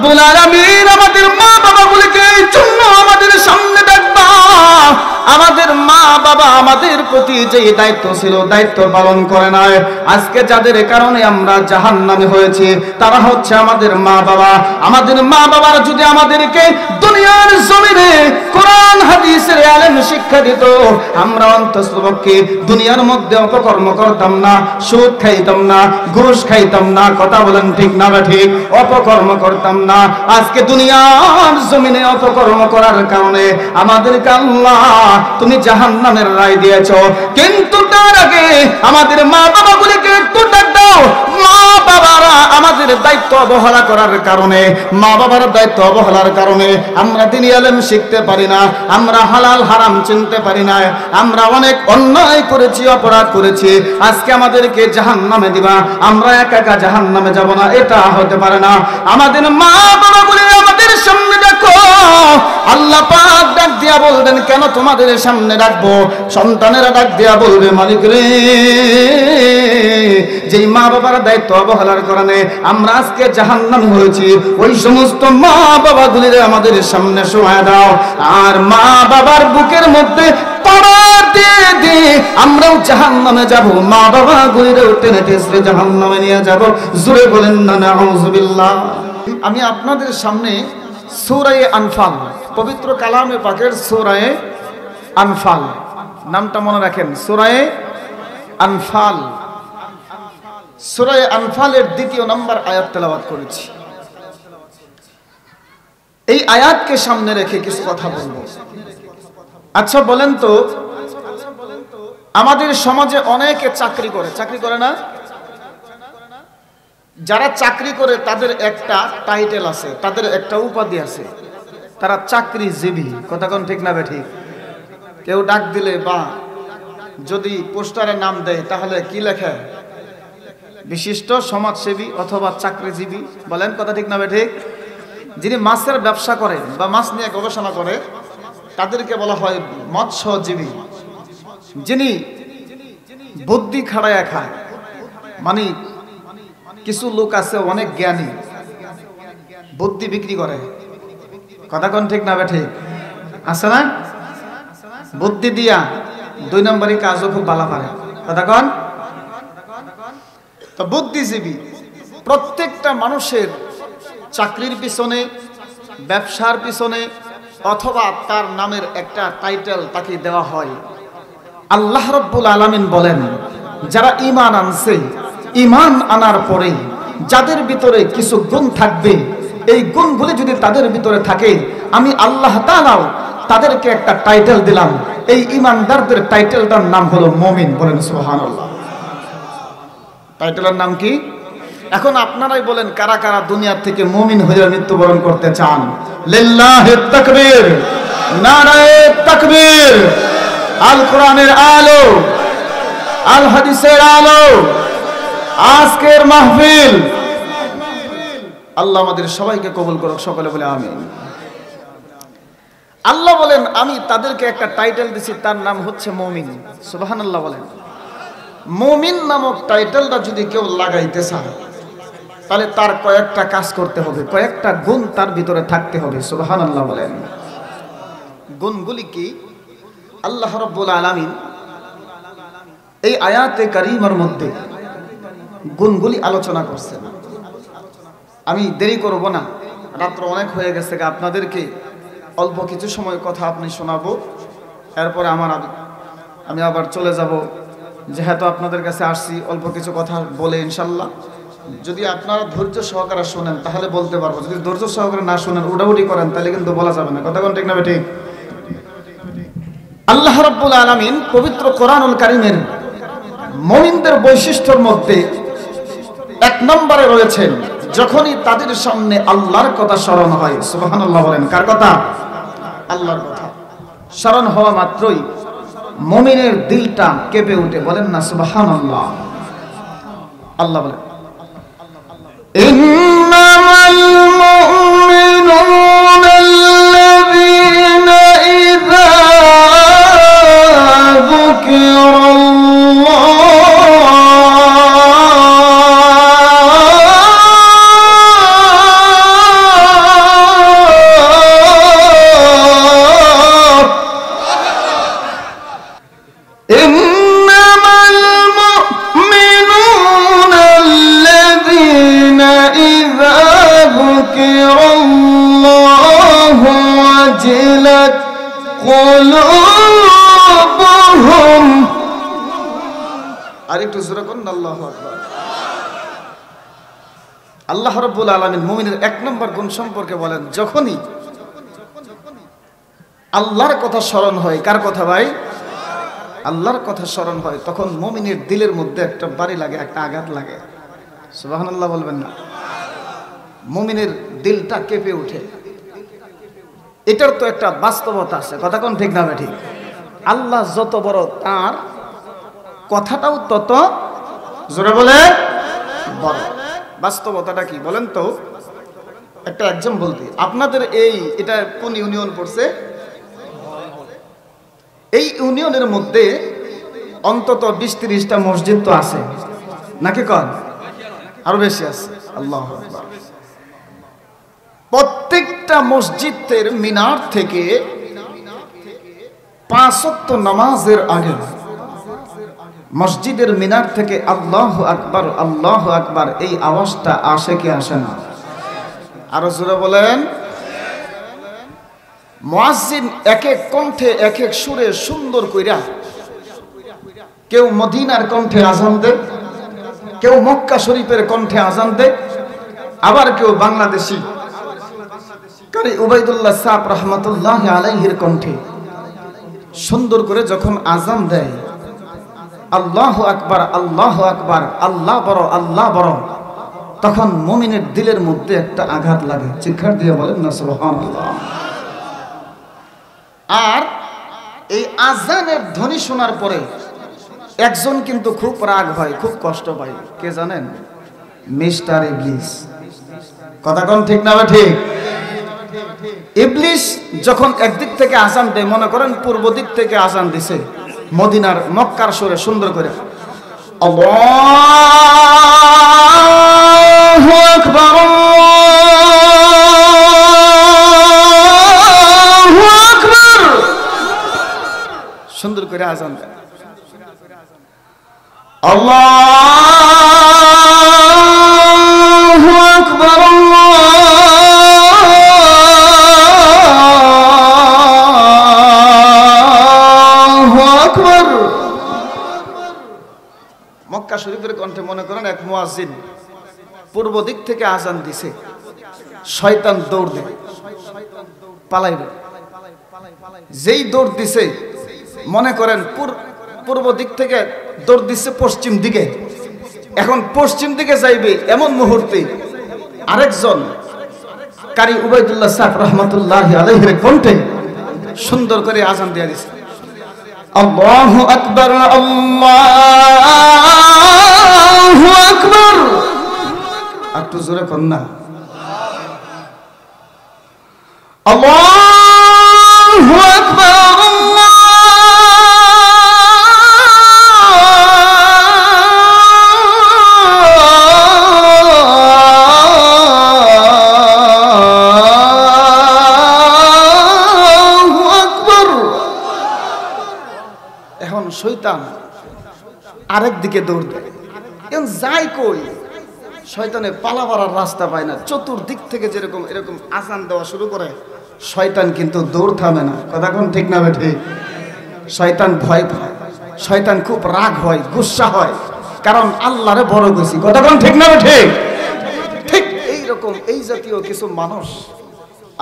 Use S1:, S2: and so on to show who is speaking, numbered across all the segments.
S1: রব্বুল আলামিন আমাদের মা বাবাগুলিকে এই জন্য আমাদের সামনে ডাকবা, আমাদের মা বাবা আমাদের প্রতি যে দায়িত্ব ছিল দায়িত্ব পালন করে নাই। আজকে যাদের কারণে আমরা জাহান্নামে হয়েছি তারা হচ্ছে আমাদের মা বাবা। আমাদের মা বাবার যদি আমাদেরকে দুনিয়ার জমিনে কোরআন হাদিসের ইলম শিক্ষা দিত, আমরা অন্ততপক্ষে দুনিয়ার মধ্যে অপকর্ম করতাম না, সুদ খাইতাম না, ঘুষ খাইতাম না, কথা বলেন ঠিক না ঠিক, অপকর্ম করতাম না। আজকে দুনিয়ার জমিনে অপকর্ম করার কারণে আমাদেরকে আল্লাহ তুমি জাহান্নামের রায় দিয়েছো। কিন্তু তার আগে আমাদের মা বাবাগুলিকে একটু ডাক দাও। মা বাবারা আমাদের দায়িত্ব অবহেলা করার কারণে, মা বাবার দায়িত্ব অবহেলার কারণে আমরা দ্বীনি ইলম শিখতে পারি না, আমরা হালাল হারাম চিনতে পারি না, আমরা অনেক অন্যায় করেছি, অপরাধ করেছি। আজকে আমাদেরকে জাহান্নামে দিবা, আমরা একা একা জাহান্নামে যাব না, এটা হতে পারে না। আমাদের মা বাবাগুলি আমাদের সামনে ডাকো। আল্লাহ পাক ডাক দিয়া বলবেন কেন তোমাদের সামনে ডাকবো? সন্তানেরা ডাক দিয়া বলবে মালিক রে, যেই মা বাবার দায়িত্ব অবহেলার কারণে আমরা আজকে জাহান্নামে হয়েছি, ওই সমস্ত মা বাবাগুলিরে আমাদের সামনে শোয়া দাও। আর মা বাবার বুকের মধ্যে পাড়া দিয়ে দিয়ে আমরাও জাহান্নামে যাব, মা বাবাগুলিরেও টেনে টেনে জাহান্নামে নিয়ে যাব। জোরে বলেন না নাউযুবিল্লাহ। আমি আপনাদের সামনে সূরা আনফাল, পবিত্র কালামে পাকের সূরা আনফাল, নামটা মনে রাখেন, সূরা আনফাল। সূরা আনফালের ২য় নম্বর আয়াত তেলাওয়াত করেছি। এই আয়াতকে সামনে রেখে কিছু কথা বলবো। আচ্ছা বলেন তো, আমাদের সমাজে অনেকে চাকরি করে, চাকরি করে না? যারা চাকরি করে তাদের একটা টাইটেল আছে, তাদের একটা উপাধি আছে, তারা চাকরিজীবী। কথা কোন ঠিক না ঠিক? কেউ ডাক দিলে বা যদি পোস্টারে নাম দেয় তাহলে কি লেখে? বিশিষ্ট সমাজসেবী অথবা চাকরিজীবী। বলেন কথা ঠিক না ঠিক? যিনি মাছের ব্যবসা করে বা মাছ নিয়ে গবেষণা করে তাদেরকে বলা হয় মৎস্যজীবী। যিনি বুদ্ধি খাড়ায়া খায়, মানে কিছু লোক আছে অনেক জ্ঞানী, বুদ্ধি বিক্রি করে। কথা কোন ঠিক না ঠিক? আছে না? বুদ্ধি দিয়া ২ নম্বরই কাজও খুব ভালো পারে। কথা কোন? তো বুদ্ধিজীবী প্রত্যেকটা মানুষের চাকরির পিছনে, ব্যবসার পিছনে অথবা তার নামের একটা টাইটেল তাকে দেওয়া হয়। আল্লাহ রাব্বুল আলামিন বলেন, যারা ঈমান আনছে, ঈমান আনার পরে যাদের ভিতরে কিছু গুণ থাকবে, এই গুণগুলি যদি তাদের ভিতরে থাকে, আমি আল্লাহ তাআলাও তাদেরকে একটা টাইটেল দিলাম। এই ঈমানদারদের টাইটেলটার নাম হলো মুমিন। বলেন সুবহানাল্লাহ। টাইটেলের নাম কি? এখন আপনারাই বলেন কারা কারা দুনিয়া থেকে মুমিন হয়ে মৃত্যুবরণ করতে চান? লিল্লাহি তাকবীর, নারায়ে তাকবীর। আল কোরআনের আলো, আল হাদিসের আলো, আজকের মাহফিল আল্লাহ আমাদের সবাইকে কবুল করুক। সকলে বলে আমিন। আল্লাহ বলেন আমি তাদেরকে একটা টাইটেল দিছি, তার নাম হচ্ছে মুমিন। সুবহানাল্লাহ বলেন। মুমিন নামক টাইটেলটা যদি কেউ লাগাইতে চায় তাহলে তার কয়েকটা কাজ করতে হবে, কয়েকটা গুণ তার ভিতরে থাকতে হবে। সুবহানাল্লাহ বলেন। গুণগুলি কি? আল্লাহ রাব্বুল আলামিন এই আয়াতে কারিমার মধ্যে গুণগুলি আলোচনা করছেন। আমি দেরি করব না, রাত্র অনেক হয়ে গেছে, আপনাদেরকে অল্প কিছু সময় কথা আপনি শোনাবো, এরপরে আমি আবার চলে যাব। যেহেতু আপনাদের কাছে আসছি, অল্প কিছু কথা বলে ইনশাল্লাহ যদি আপনারা ধৈর্য সহকারে শোনেন তাহলে বলতে পারবো, যদি ধৈর্য সহকারে না শোনেন, উড়াউড়ি করেন, তাহলে কিন্তু বলা যাবে না। কথা কোন ঠিক না ঠিক? আল্লাহ রাব্বুল আলামিন পবিত্র কোরআনুল কারীমের মুমিনদের বৈশিষ্ট্যের মধ্যে 1 নম্বরে রয়েছেন, যখনই তাদের সামনে আল্লাহর কথা স্মরণ হয়। সুবহানাল্লাহ বলেন। কার কথা? আল্লাহর কথা স্মরণ হওয়া মাত্রই মুমিনের দিলটা কেঁপে উঠে। বলেন না সুবহানাল্লাহ। আল্লাহ বলেন, ইন্নামাল মুমিনুনা আল্লাযীনা ইযা যুকিরাল্লাহ যুযকিরুল্লাহু ওয়াজিলাত কুলুবুহুম। আরেকটু জোরে করুন আল্লাহু আকবার। আল্লাহ রাব্বুল আলামিন মুমিনের এক নম্বর গুণ সম্পর্কে বলেন, যখনই আল্লাহর কথা স্মরণ হয়, কার কথা ভাই? আল্লাহর কথা স্মরণ হয়, তখন মুমিনের দিলের মধ্যে একটা বাড়ি লাগে, একটা আঘাত লাগে। সুবহানাল্লাহ বলবেন না? মুমিনের দিলটা কেঁপে ওঠে। এটার তো একটা বাস্তবতা আছে, কথা কোন ঠিক না ঠিক? আল্লাহ যত বড়, তার কথাটাও তত জোরে বলে বড়। বাস্তবতাটা কি বলেন তো? একটা এক্সাম্পল দিই। আপনাদের এটা কোন ইউনিয়ন পড়ছে? এই ইউনিয়নের মধ্যে অন্তত 20-30টা মসজিদ তো আছে নাকি? কন আরো বেশি আছে। আল্লাহু আকবার। প্রত্যেকটা মসজিদের মিনার থেকে 5 ওয়াক্ত নামাজের আগে মসজিদের মিনার থেকে আল্লাহু আকবার আল্লাহু আকবার এই আওয়াজটা আসে কি আসে না? আরো জোরে বলেন। মুয়াজ্জিন এক এক কণ্ঠে এক এক সুরে সুন্দর কইরা, কেউ মদিনার কণ্ঠে আজান দেয়, কেউ মক্কা শরীফের কণ্ঠে আজান দেয়, আবার কেউ বাংলাদেশি কারি উবাইদুল্লাহ সাহেব রহমাতুল্লাহি আলাইহির কণ্ঠে সুন্দর করে যখন আজান দেয়, আল্লাহু আকবার আল্লাহু আকবার, আল্লাহ বড় আল্লাহ বড়, তখন মুমিনের দিলের মধ্যে একটা আঘাত লাগে। চিৎকার দিয়ে বলেন না সুবহানাল্লাহ। আর এই আজানের ধ্বনি শোনার পরে একজন কিন্তু খুব রাগ হয়, খুব কষ্ট পায়। কে জানেন? মিস্টার ইবলিস। কথা কোন ঠিক না ঠিক? ইবলিস যখন একদিক থেকে আজান দেয়, মনে করেন পূর্ব দিক থেকে আজান দিছে, মদিনার মক্কার সুরে সুন্দর করে, আল্লাহু আকবার আল্লাহু আকবার, সুন্দর করে আজান দেয়, আল্লাহু আকবার আল্লাহু আকবার। মক্কা শরীফের কণ্ঠে মনে করেন এক মুয়াজ্জিন পূর্ব দিক থেকে আজান দিছে, শয়তান দৌড় দেবে, পালাইবে। যেই দৌড় দিছে, মনে করেন পূর্ব দিক থেকে দৌড় দিচ্ছে পশ্চিম দিকে, এখন পশ্চিম দিকে যাইবে, এমন মুহূর্তে আরেকজন কারি উবাইদুল্লাহ সাহেব রহমাতুল্লাহি আলাইহির কণ্ঠে সুন্দর করে আজান দিয়ে দিছে, আল্লাহু আকবার আল্লাহু আকবার। একটু জোরে কোন না, আল্লাহু আকবার শয়তান আরেক দিকে দৌড় দেয়। এখন যাই কই, শয়তানে পালাবার রাস্তা পায় না। চতুর্দিক থেকে যেরকম এরকম আজান দেওয়া শুরু করে, শয়তান কিন্তু দৌড় থামে না। কথা কোন ঠিক না বেঠে? শয়তান ভয় পায়, শয়তান খুব রাগ হয়, গুসা হয়, কারণ আল্লাহরে বড় কইছি। কথা কোন ঠিক না বেঠে? ঠিক এইরকম এই জাতীয় কিছু মানুষ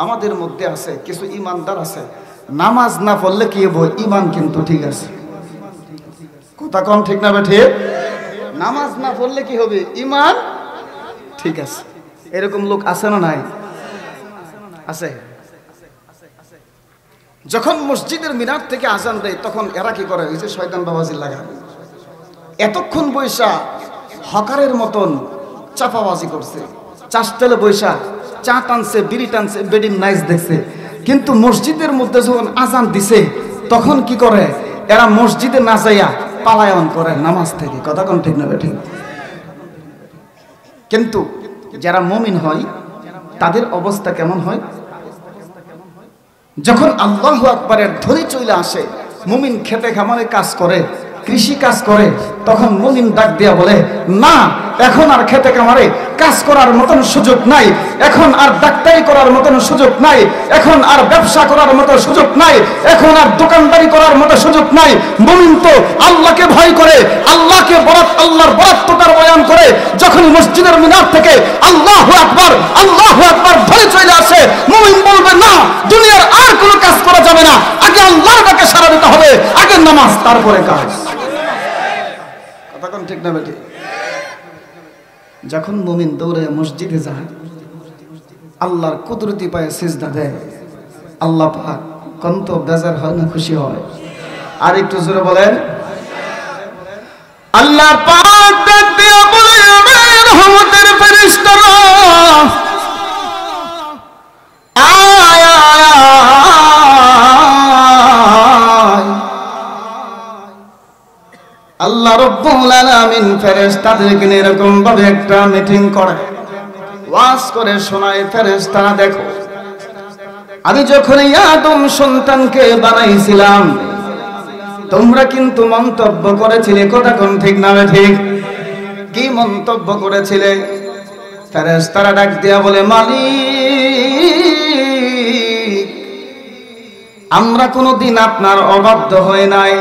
S1: আমাদের মধ্যে আছে, কিছু ইমানদার আছে, নামাজ না পড়লে কি হবে? ইমান কিন্তু ঠিক আছে। কথা কম ঠিক না বেঠে? নামাজ না পড়লে কি হবে? ইমান ঠিক আছে। এরকম লোক আছে না নাই? আছে। যখন মসজিদের মিনার থেকে আজান দেয়, তখন এরা কি করে? এই যে শয়তান বাবাজি লাগা, এতক্ষণ বৈশা হকারের মতন চাপাবাজি করছে, চাষতেলে বৈশা চা টানছে, বিড়ি টানছে, বেডিং নাইস দেখছে, কিন্তু মসজিদের মধ্যে যখন আজান দিছে, তখন কি করে? এরা মসজিদে না যাইয়া পালায়ন করে নামাজ থেকে। কথা কোন ঠিক না ঠিক? কিন্তু যারা মুমিন হয়, তাদের অবস্থা কেমন হয়? যখন আল্লাহু আকবারের ধ্বনি চলে আসে, মুমিন খেতে খামারে কাজ করে, কৃষি কাজ করে, তখন মুমিন ডাক দিয়া বলে, না, এখন আর খেতে কামারে কাজ করার মতন সুযোগ নাই, এখন আর ডাক্তারি করার মতন সুযোগ নাই, এখন আর ব্যবসা করার মতো সুযোগ নাই, এখন আর দোকানদারি করার মতো সুযোগ নাই। মুমিন তো আল্লাহকে ভয় করে, আল্লাহকে আল্লাহর বরাত্মতার বয়ান করে। যখন মসজিদের মিনার থেকে আল্লাহু আকবার আল্লাহু আকবার ধরে চলে আসে, মুমিন বলবে না দুনিয়ার আর কোনো কাজ করা যাবে না, আগে আল্লাহর ডাকে সাড়া দিতে হবে, আগে নামাজ তারপরে কাজ। কথা কোন ঠিক না বেটি? যখন মুমিন দৌড়ে মসজিদে যায়, আল্লাহর কুদরতি পায়ে সিজদা দেয়, আল্লাহ পাক কত বেজার হয় না খুশি হয়? আর একটু জোরে বলেন আল্লাহ পাক ডাক দিয়ে বলে, রহমতের ফেরেশতারা আয় আয় আল্লাহ রাব্বুল আলামিন ফেরেশতাদেরকে এরকম ভাবে একটা মিটিং করে, ওয়াজ করে শোনায়, ফেরেশতারা দেখো আমি যখন আদম সন্তানকে বানাইছিলাম তোমরা কিন্তু মন্তব্য করেছিলে, কথা কোন ঠিক না ঠিক? কি মন্তব্য করেছিলে? ফেরেশতারা ডাক দিয়া বলে, মালিক আমরা কোনোদিন আপনার অবাধ্য হই নাই,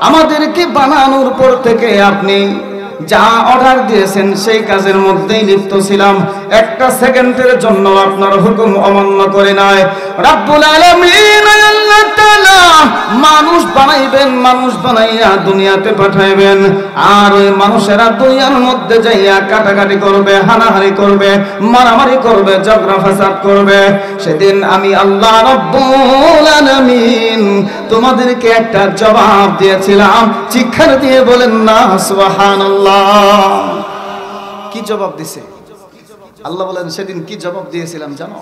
S1: আমাদেরকে বানানোর পর থেকে আপনি যা অর্ডার দিয়েছেন সেই কাজের মধ্যেই লিপ্ত ছিলাম, একটা সেকেন্ডের জন্য আপনার হুকুম অমান্য করে নাই। রাব্বুল আলামিন আল্লাহ তাআলা মানুষ বানাইবেন, মানুষ বানাইয়া দুনিয়াতে পাঠাইবেন, আর ওই মানুষেরা দুনিয়ার মধ্যে যাইয়া কাটাকাটি করবে, হানাহানি করবে, মারামারি করবে, ঝগড়া ফাসাদ করবে। সেদিন আমি আল্লাহ রাব্বুল আলামিন তোমাদেরকে একটা জবাব দিয়েছিলাম, চিৎকার দিয়ে বলেন না সুবহানাল্লাহ। কি জবাব দিছে আল্লাহ? বলেন সেদিন কি জবাব দিয়েছিলাম জানো?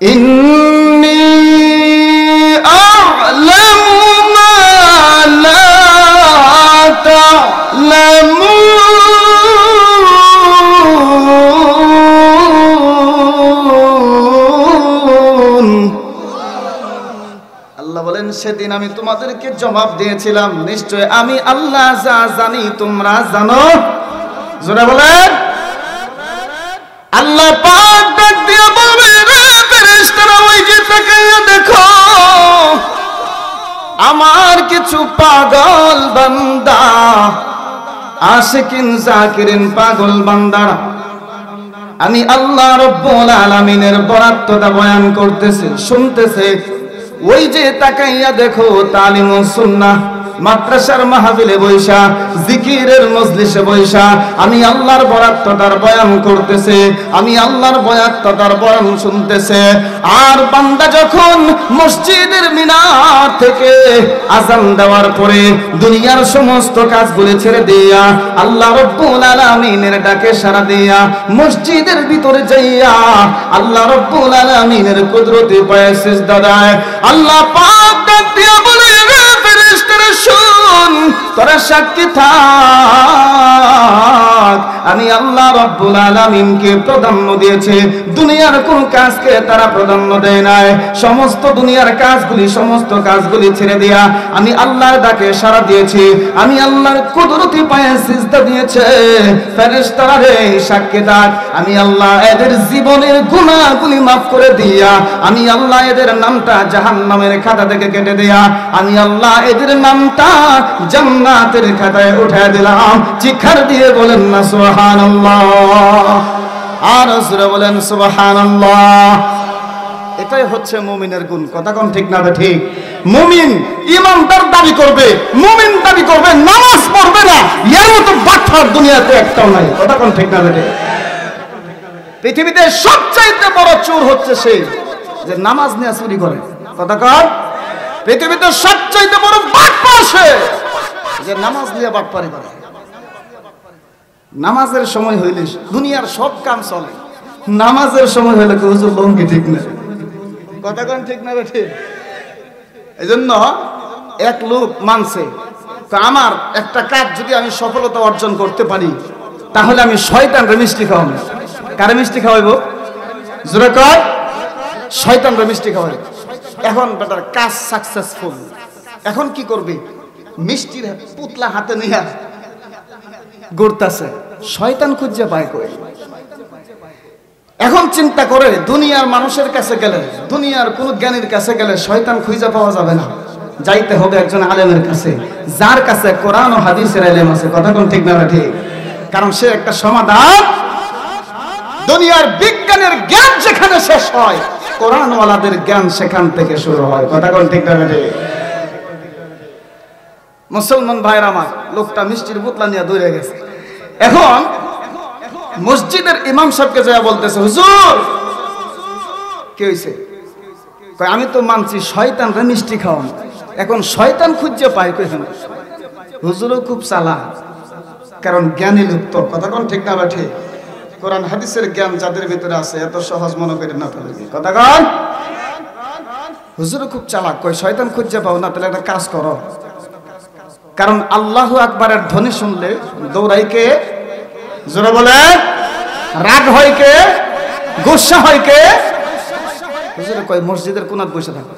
S1: ইন্নী আ'লামু মা লা তা'লামুন। আল্লাহ বলেন সেদিন আমি তোমাদেরকে জবাব দিয়েছিলাম, নিশ্চয় আমি আল্লাহ যা জানি তোমরা জানো। জোরে বলেন আল্লাহ পাক ডাক দিয়ে বলবে, রে ফেরেশতারা ওই যে তাকাইয়া দেখো আমার কিছু পাগল বান্দা, আশিকিন জাকিরিন পাগল বান্দারা আমি আল্লাহ রাব্বুল আলামিনের বরাত্মতা বয়ান করতেছে, শুনতেছে। ওই যে তাকাইয়া দেখো তালিমুস সুন্নাহ মাদ্রাসার মাহফিলে বৈশা, জিকিরের মজলিসে বৈশা আমি আল্লাহর বরাত্মতার বয়ান করতেছে, আমি আল্লাহর বরাত্মতার বয়ান শুনতেছে। আর বান্দা যখন মসজিদের মিনার থেকে আযান দেওয়ার পরে দুনিয়ার সমস্ত কাজগুলি ছেড়ে দিয়া আল্লাহ রাব্বুল আলামিনের ডাকে সাড়া দিয়া মসজিদের ভিতরে যাইয়া আল্লাহ রাব্বুল আলামিনের কুদরতি পায়ে সিজদা দেয়, আল্লাহ পাক ডাক দিয়া বলে, ফেরেশতারা শুন, তোরা সাক্ষী থাক, আমি আল্লাহ রাব্বুল আলামিনকে প্রাধান্য দিয়েছে, দুনিয়ার কোন কাজকে তারা প্রাধান্য দেয় নাই। সমস্ত দুনিয়ার কাজগুলি, সমস্ত কাজগুলি ছেড়ে দিয়া আমি আল্লাহর ডাকে সাড়া দিয়েছি, আমি আল্লাহর কুদরতি পায়ে সিজদা দিয়েছে। ফেরেশতারা রে সাক্ষী থাক, আমি আল্লাহ এদের জীবনের গুনাহগুলি মাফ করে দিয়া আমি আল্লাহ এদের নামটা জাহান্নামের খাতা থেকে কেটে দিয়া আমি আল্লাহ এদের নামটা জান্নাতের খাতায় উঠায় দিলাম। চিৎকার দিয়ে বলেন না সুবহানাল্লাহ, আর জোরে বলেন সুবহানাল্লাহ। এটাই হচ্ছে মুমিনের গুণ। কথা কোন ঠিক না ঠিক? মুমিন ইমানদার দাবি করবে, মুমিন দাবি করবে, নামাজ পড়বে না, এর মতো বাটপার দুনিয়াতে একটাও নাই। কথা কোন ঠিক না ঠিক? পৃথিবীতে সবচাইতে বড় চোর হচ্ছে সে যে নামাজ নিয়ে চুরি করে। কথা কর, পৃথিবীতে সবচাইতে বড় বাটপার সে যে নামাজ নিয়ে বাটপারি করে। নামাজের সময় হইলে দুনিয়ার সব কাম চলে, নামাজের সময় হইলে হুজুর লঙ্গি ঠিক না। কথা কোন ঠিক না ঠিক? এই জন্য এক লোক মানছে, তো আমার একটা কাজ যদি আমি সফলতা অর্জন করতে পারি তাহলে আমি শয়তানরে মিষ্টি খাওয়াবো। কারে মিষ্টি খাওয়াইবো? জোরে কর, শয়তানরে মিষ্টি খাওয়াই। এখন বেটার কাজ সাকসেসফুল, এখন কি করবে? মিষ্টির পুতলা হাতে নিয়ে ঘুরতাছে, শয়তান খুঁজে পায় কই? এখন চিন্তা করে দুনিয়ার মানুষের কাছে গেলে, দুনিয়ার কোন জ্ঞানীর কাছে গেলে শয়তান খুঁজে পাওয়া যাবে না, যাইতে হবে একজন আলেমের কাছে, যার কাছে কোরআন ও হাদিসের ইলম আছে। কথা কোন ঠিক না ঠিক? কারণ সে একটা সমাধান। দুনিয়ার বিজ্ঞানের জ্ঞান যেখানে শেষ হয়, কোরআন ওয়ালাদের জ্ঞান সেখান থেকে শুরু হয়। কথা কোন ঠিক না ঠিক? মুসলমান ভাইরা আমার, লোকটা মিষ্টির বোতলা নিয়ে দৌড়ে গেছে। এখন মসজিদের ইমাম সাহেবকে যা বলতেছে, হুজুর কি হইছে? কই আমি তো মানছি শয়তানরে মিষ্টি খাওয়ান, এখন শয়তান খুঁজে পায় কই? হুজুরও খুব চালাক, কারণ জ্ঞানী লুপ্ত। কথা কোন ঠিক না ঠিক? কোরআন হাদিসের জ্ঞান যাদের ভিতরে আছে এত সহজ মনে করেন না। কথা কোন? হুজুরও খুব চালাক, কই শয়তান খুঁজে পাও না, তাহলে একটা কাজ করো। কারণ আল্লাহু আকবারের ধ্বনি শুনলে দৌড়াই কে? জোরে বলে। রাগ হয় কে? গুসা হয় কে? হুজুরে কয় মসজিদের কোনাত বসে থাকো,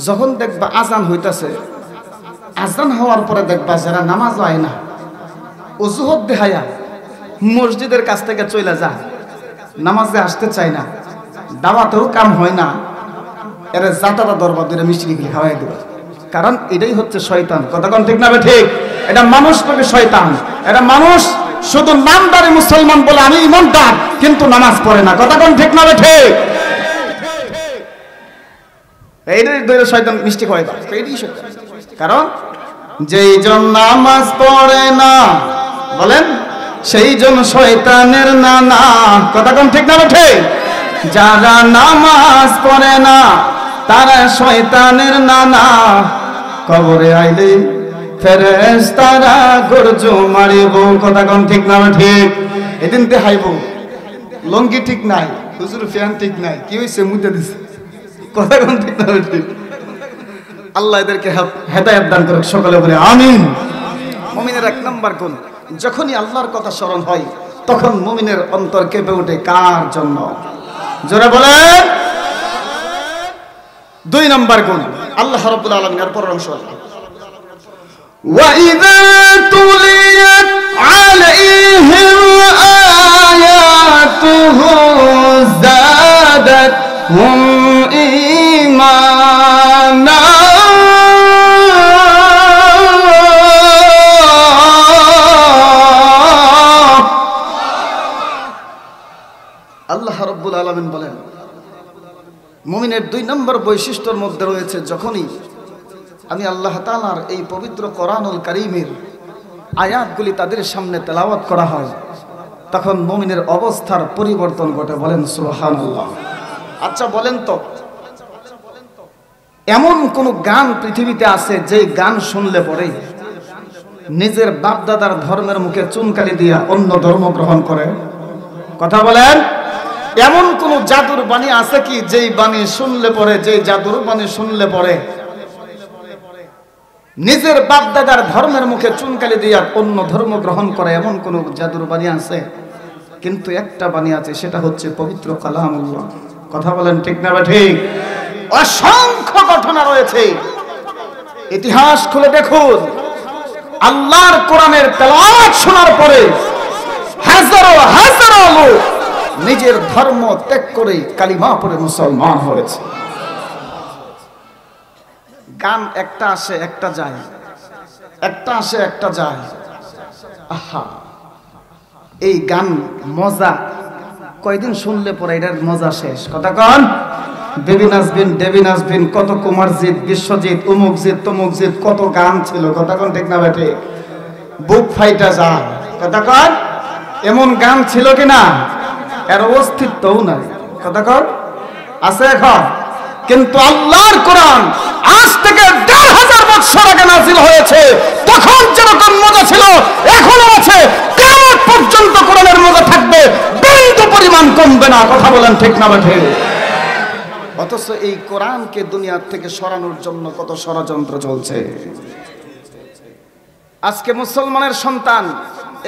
S1: যখন দেখবা আজান হইতাছে, আজান হওয়ার পরে দেখবা যারা নামাজ হয় না, অজুহত দেহায়া মসজিদের কাছ থেকে চলে যা, নামাজে আসতে চায় না, দাওয়াতেও কাম হয় না, এরা জাতারা দরবার ধরে মিষ্টি খাওয়াই দেবে। কারণ এটাই হচ্ছে শয়তান। কথা কোন ঠিক না ঠিক? এটা মানুষ নাকি শয়তান? এটা মানুষ শুধু নামদারি মুসলমান বলে আমি ইমানদার, কিন্তু নামাজ পড়ে না। কথা কোন ঠিক না ঠিক? এইটাই ধরে শয়তান মিষ্টি খাওয়াই দেয়, এইটাই শয়তান। কারণ যেই জন নামাজ পড়ে না, বলেন, সেই জন শয়তানের নানা। কথা কোন ঠিক না ঠিক? যারা নামাজ পড়ে না তারা শয়তানের নানা। কবরে আইলে ফেরেশতারা গর্জ মারিব। কথা কোন ঠিক না ঠিক? এদিন তে হাইব, লঙ্গি ঠিক নাই, হুজুর ফ্যান ঠিক নাই, কি হইছে মুতে দিছে। কথা কোন ঠিক না ঠিক? আল্লাহ এদেরকে হেদায়েত দান করুক, সকলে বলে আমিন। মুমিনের এক নাম্বার গুণ, যখনই আল্লাহর কথা স্মরণ হয় তখন মুমিনের অন্তর কেঁপে ওঠে। কার জন্য? জোরে বলেন। 2 নাম্বার গুণ আল্লাহ রাব্বুল আলামিনের পরের অংশ, ওয়াইযা তুলিয়াত আলাইহিম আয়াতুহু যাদাতহুম ঈমানা। আল্লাহ রাব্বুল আলামিন বলেন, মুমিনের 2 নম্বর বৈশিষ্ট্যের মধ্যে রয়েছে, যখনই আমি আল্লাহ তাআলার এই পবিত্র কোরআনুল কারীমের আয়াতগুলি তাদের সামনে তেলাওয়াত করা হয়, তখন মুমিনের অবস্থার পরিবর্তন ঘটে। বলেন সুবহানাল্লাহ। আচ্ছা বলেন তো, এমন কোন গান পৃথিবীতে আছে যে গান শুনলে পরে নিজের বাপ দাদার ধর্মের মুখে চুনকালি দিয়া অন্য ধর্ম গ্রহণ করে? কথা বলেন। এমন কোন জাদুর বাণী আছে কি যেই বাণী শুনলে পরে, যেই জাদুর বাণী শুনলে পরে নিজের বাপ দাদার ধর্মের মুখে চুনকালি দিয়া অন্য ধর্ম গ্রহণ করে? এমন কোন জাদুর বাণী আছে? কিন্তু একটা বাণী আছে, সেটা হচ্ছে পবিত্র কালামুল্লাহ। কথা বলেন ঠিক না ঠিক? অসংখ্য ঘটনা রয়েছে, ইতিহাস খুলে দেখুন। আল্লাহর কোরআনের তেলাওয়াত শোনার পরে হাজারো হাজারো লোক নিজের ধর্ম ত্যাগ করে কালিমা পড়ে মুসলমান হয়েছে। গান একটা আসে একটা যায়, একটা আসে একটা যায়। আহা, এই গান মজা কয়দিন শুনলে পরে এটার মজা শেষ। কথা কন। বেবি নাসবিন, দেবী নাসবিন, কত কুমারজিৎ, বিশ্বজিৎ, অমুকজিৎ, তমুকজিৎ, কত গান ছিল। কথা কন ঠিক না ঠিক? বুক ফাইটা যায়। কথা কন। এমন গান ছিল কিনা? এর অস্তিত্বও নাই। কথা কন। আছে এখন? কিন্তু আল্লাহর কোরআন আজ থেকে ১,৫০০ বছর আগে নাযিল হয়েছে, তখন যেরকম মজা ছিল এখনো আছে, কিয়ামত পর্যন্ত কোরআনের মজা থাকবে, বিন্দু পরিমাণ কমবে না। কথা বলেন ঠিক না ঠিক? অথচ এই কোরআনকে দুনিয়ার থেকে সরানোর জন্য কত ষড়যন্ত্র চলছে। আজকে মুসলমানের সন্তান,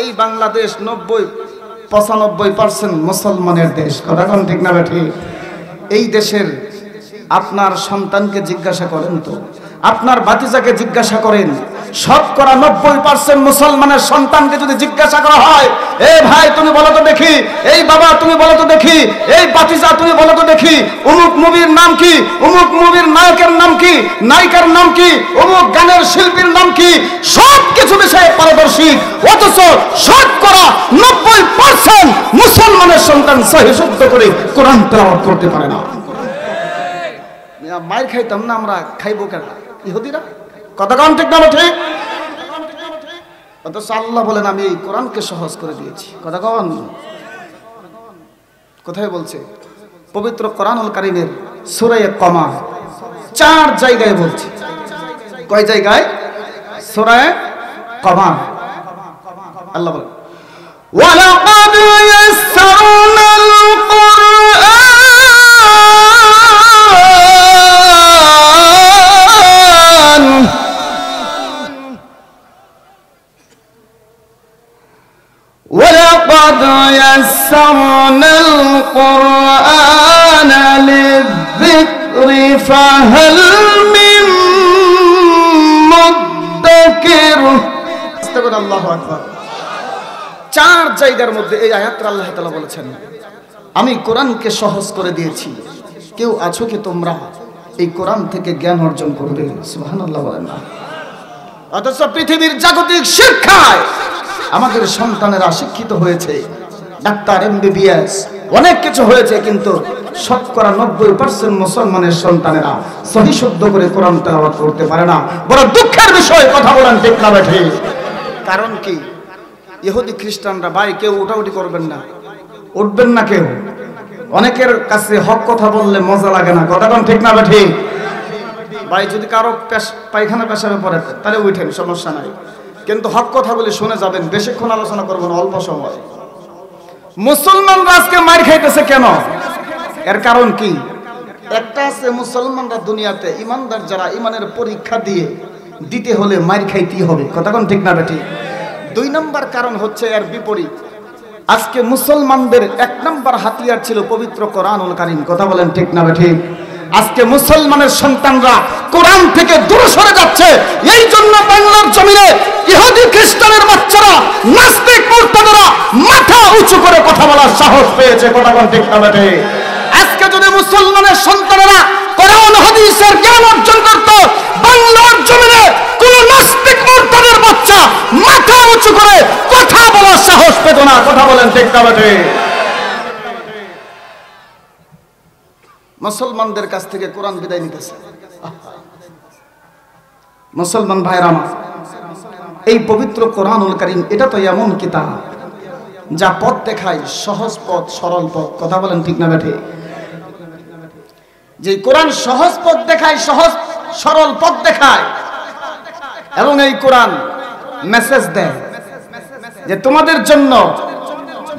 S1: এই বাংলাদেশ ৯৫% মুসলমানের দেশ। কথা কোন ঠিক না ঠিক? এই দেশের আপনার সন্তানকে জিজ্ঞাসা করেন তো, আপনার ভাতিজাকে জিজ্ঞাসা করেন, শতকরা 90% মুসলমানের সন্তানকে যদি জিজ্ঞাসা করা হয়, এই ভাই তুমি বলো তো দেখি, এই বাবা তুমি বলো তো দেখি, এই ভাতিজা তুমি বলো তো দেখি, অমুক মুভির নাম কি, অমুক মুভির নায়কের নাম কি, নায়িকার নাম কি, অমুক গানের শিল্পীর নাম কি, সব কিছু বিষয়ে পারদর্শী, অথচ শতকরা 90% মুসলমানের সন্তান সহিহ শুদ্ধ করে কোরআন তেলাওয়াত করতে পারে না। মায়ের খাইতাম না, আমরা খাইবো কেন? ইহুদিরা কথা কন ঠিক না ঠিক? অথচ আল্লাহ বলেন আমি এই কোরআনকে সহজ করে দিয়েছি। কথা কন কোথায় বলছে? পবিত্র কোরআনুল কারীমের সূরা কমা 4 জায়গায় বলছে। কয় জায়গায়? সূরা কমা আল্লাহ বলেন ওয়ালাকাদ ইয়াসসারনাল কুরআন ওয়ালাকাদ ইয়াসসারনাল কুরআনা লিয-যিকরি ফাহাল মিন মুদ্দাকির। আল্লাহু আকবার। 4 জায়গার মধ্যে এই আয়াতটা আল্লাহ তাআলা বলেছেন আমি কোরআনকে সহজ করে দিয়েছি, কেউ আছো কি তোমরা এই কোরআন থেকে জ্ঞান অর্জন করবে? সুবহানাল্লাহ বলেন না। অথচ পৃথিবীর জাগতিক শিক্ষায় আমাদের সন্তানেরা শিক্ষিত হয়েছে, ডাক্তার, এমবিবিএস অনেক কিছু হয়েছে, কিন্তু শতকরা 90% মুসলমানের সন্তানেরা সহিহ শুদ্ধ করে কোরআন তেলাওয়াত করতে পারে না। বড় দুঃখের বিষয়, কথা বলেন ঠিক না ঠিক? কারণ কি? ইহুদি খ্রিস্টানরা ভাই কেউ উঠাউঠি করবেন না, উঠবেন না কেউ। অনেকের কাছে হক কথা বললে মজা লাগে না, কথা কোন ঠিক না ঠিক? ভাই যদি কারো পায়খানা পেশাবে পড়ে তাহলে উঠেন, সমস্যা নাই, কিন্তু হক কথা বলে শুনে যাবেন। বেশিক্ষণ আলোচনা করবো না, অল্প সময়। মুসলমানরা আজকে মার খাইতেছে কেন? এর কারণ কি? একটা আছে, মুসলমানরা দুনিয়াতে ইমানদার যারা, ইমানের পরীক্ষা দিয়ে দিতে হলে মার খাইতেই হবে, কথা কোন ঠিক না ঠিক? 2 নম্বর কারণ হচ্ছে এর বিপরীত। আজকে মুসলমানদের 1 নম্বর হাতিয়ার ছিল পবিত্র কোরআনুল কারীম, কথা বলেন ঠিক না ঠিক? আজকে মুসলমানের সন্তানরা কোরআন থেকে দূরে সরে যাচ্ছে। এই জন্য বাংলার জমিনে ইহুদি খ্রিস্টানের বাচ্চারা, নাস্তিক মুরতাদরা মাথা উঁচু করে কথা বলার সাহস পেয়েছে, কথা বলেন ঠিক না ঠিক? আজকে যদি মুসলমানের সন্তানেরা কোরআন হাদিসের জ্ঞান অর্জন করত, বাংলার জমিনে কোন নাস্তিক মুরতাদের বাচ্চা মাথা উঁচু করে কথা বলার সাহস পেত না, কথা বলেন ঠিক না ঠিক? মুসলমানদের কাছ থেকে কোরআন বিদায় নিতেছে। মুসলমান ভাইরা আমার, এই পবিত্র কোরআনুল কারীম এটা তো এমন কিতাব যা পথ দেখায়, সহজ পথ, সরল পথ, কথা বলেন ঠিক না ঠিক? যে কোরআন সহজ পথ দেখায়, সহজ সরল পথ দেখায়, এবং এই কোরআন মেসেজ দেয় যে তোমাদের জন্য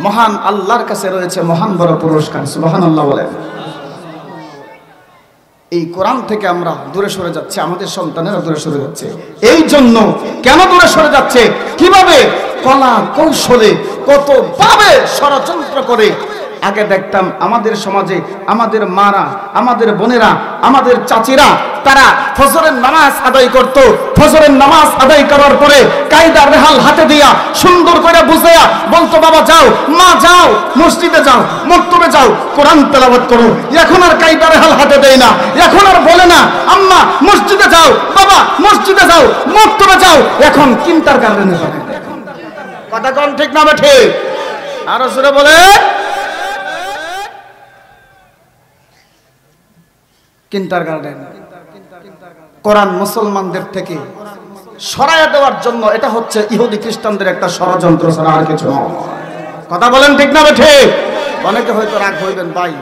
S1: মহান আল্লাহর কাছে রয়েছে মহান বড় পুরস্কার। সুবহানাল্লাহ বলেন। এই কোরআন থেকে আমরা দূরে সরে যাচ্ছি, আমাদের সন্তানেরা দূরে সরে যাচ্ছে। এই জন্য কেন দূরে সরে যাচ্ছে? কিভাবে? কলা কৌশলে, কত ভাবে ষড়যন্ত্র করে। আগে দেখতাম আমাদের সমাজে আমাদের মারা, আমাদের বোনেরা, আমাদের চাচিরা তারা ফজরের নামাজ আদায় করত। ফজরের নামাজ আদায় করার পরে কায়দা রেহাল হাতে দিয়া সুন্দর করে বুঝাইয়া বলতো, বাবা যাও, মা যাও, মসজিদে যাও, মক্তবে যাও, কোরআন তেলাওয়াত করো। এখন আর কায়দা রেহাল হাতে দেয় না, এখন আর বলে না আম্মা মসজিদে যাও, বাবা মসজিদে যাও, মক্তবে যাও, এখন কিন্টার গার্ডেনে যাবে। কথা কোন ঠিক না ঠিক? আরো জোরে বলে কিন্টারগার্টেন। কোরআন মুসলমানদের থেকে সরাইয়া দেওয়ার জন্য এটা হচ্ছে ইহুদি খ্রিস্টানদের একটা ষড়যন্ত্র ছাড়া আর কিছু নয়। কথা বলেন ঠিক না ঠিক? অনেকে হয়তো রাগ হইবেন ভাই,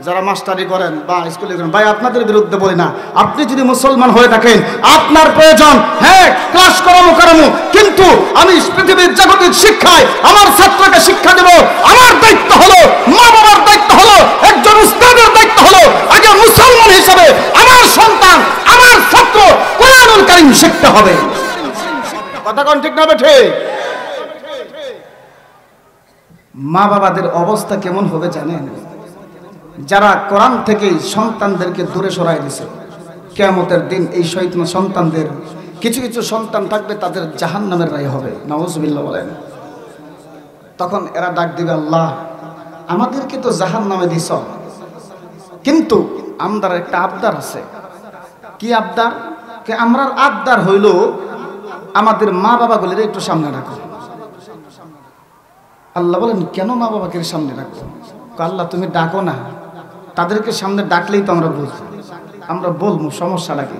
S1: যারা মাস্টারি করেন বা স্কুলে করেন, ভাই আপনাদের বিরুদ্ধে বলি না। আপনি যদি মুসলমান হয়ে থাকেন, আপনার প্রয়োজন হ্যাঁ ক্লাস করানো, কিন্তু আমি পৃথিবীর জাগতিক শিক্ষায় আমার ছাত্রকে শিক্ষা দেব। আমার দায়িত্ব হলো, মা বাবার দায়িত্ব হলো, একজন উস্তাদের দায়িত্ব হলো, আগে মুসলমান হিসাবে আমার সন্তান, আমার ছাত্র কোরআনুল কারীম শিখতে হবে। কথা কোন ঠিক না ঠিক? মা বাবাদের অবস্থা কেমন হবে জানেন? যারা কোরআন থেকে সন্তানদেরকে দূরে সরাই দিছে, কিয়ামতের দিন এই শয়তান সন্তানদের কিছু কিছু সন্তান থাকবে, তাদের জাহান্নামের রায় হবে। নাউজুবিল্লাহ বলেন। তখন এরা ডাক দিবে, আল্লাহ আমাদেরকে তো জাহান্নামে দিছ, কিন্তু আমাদের একটা আবদার আছে। কি আবদার? কে আমরার আবদার হইল আমাদের মা বাবাগুলির একটু সামনে রাখো। আল্লাহ বলেন, কেন মা বাবাকে সামনে রাখো? আল্লাহ তুমি ডাকো না, তাদেরকে সামনে ডাকলেই তো আমরা বুঝবো, আমরা বলবো, সমস্যা লাগে।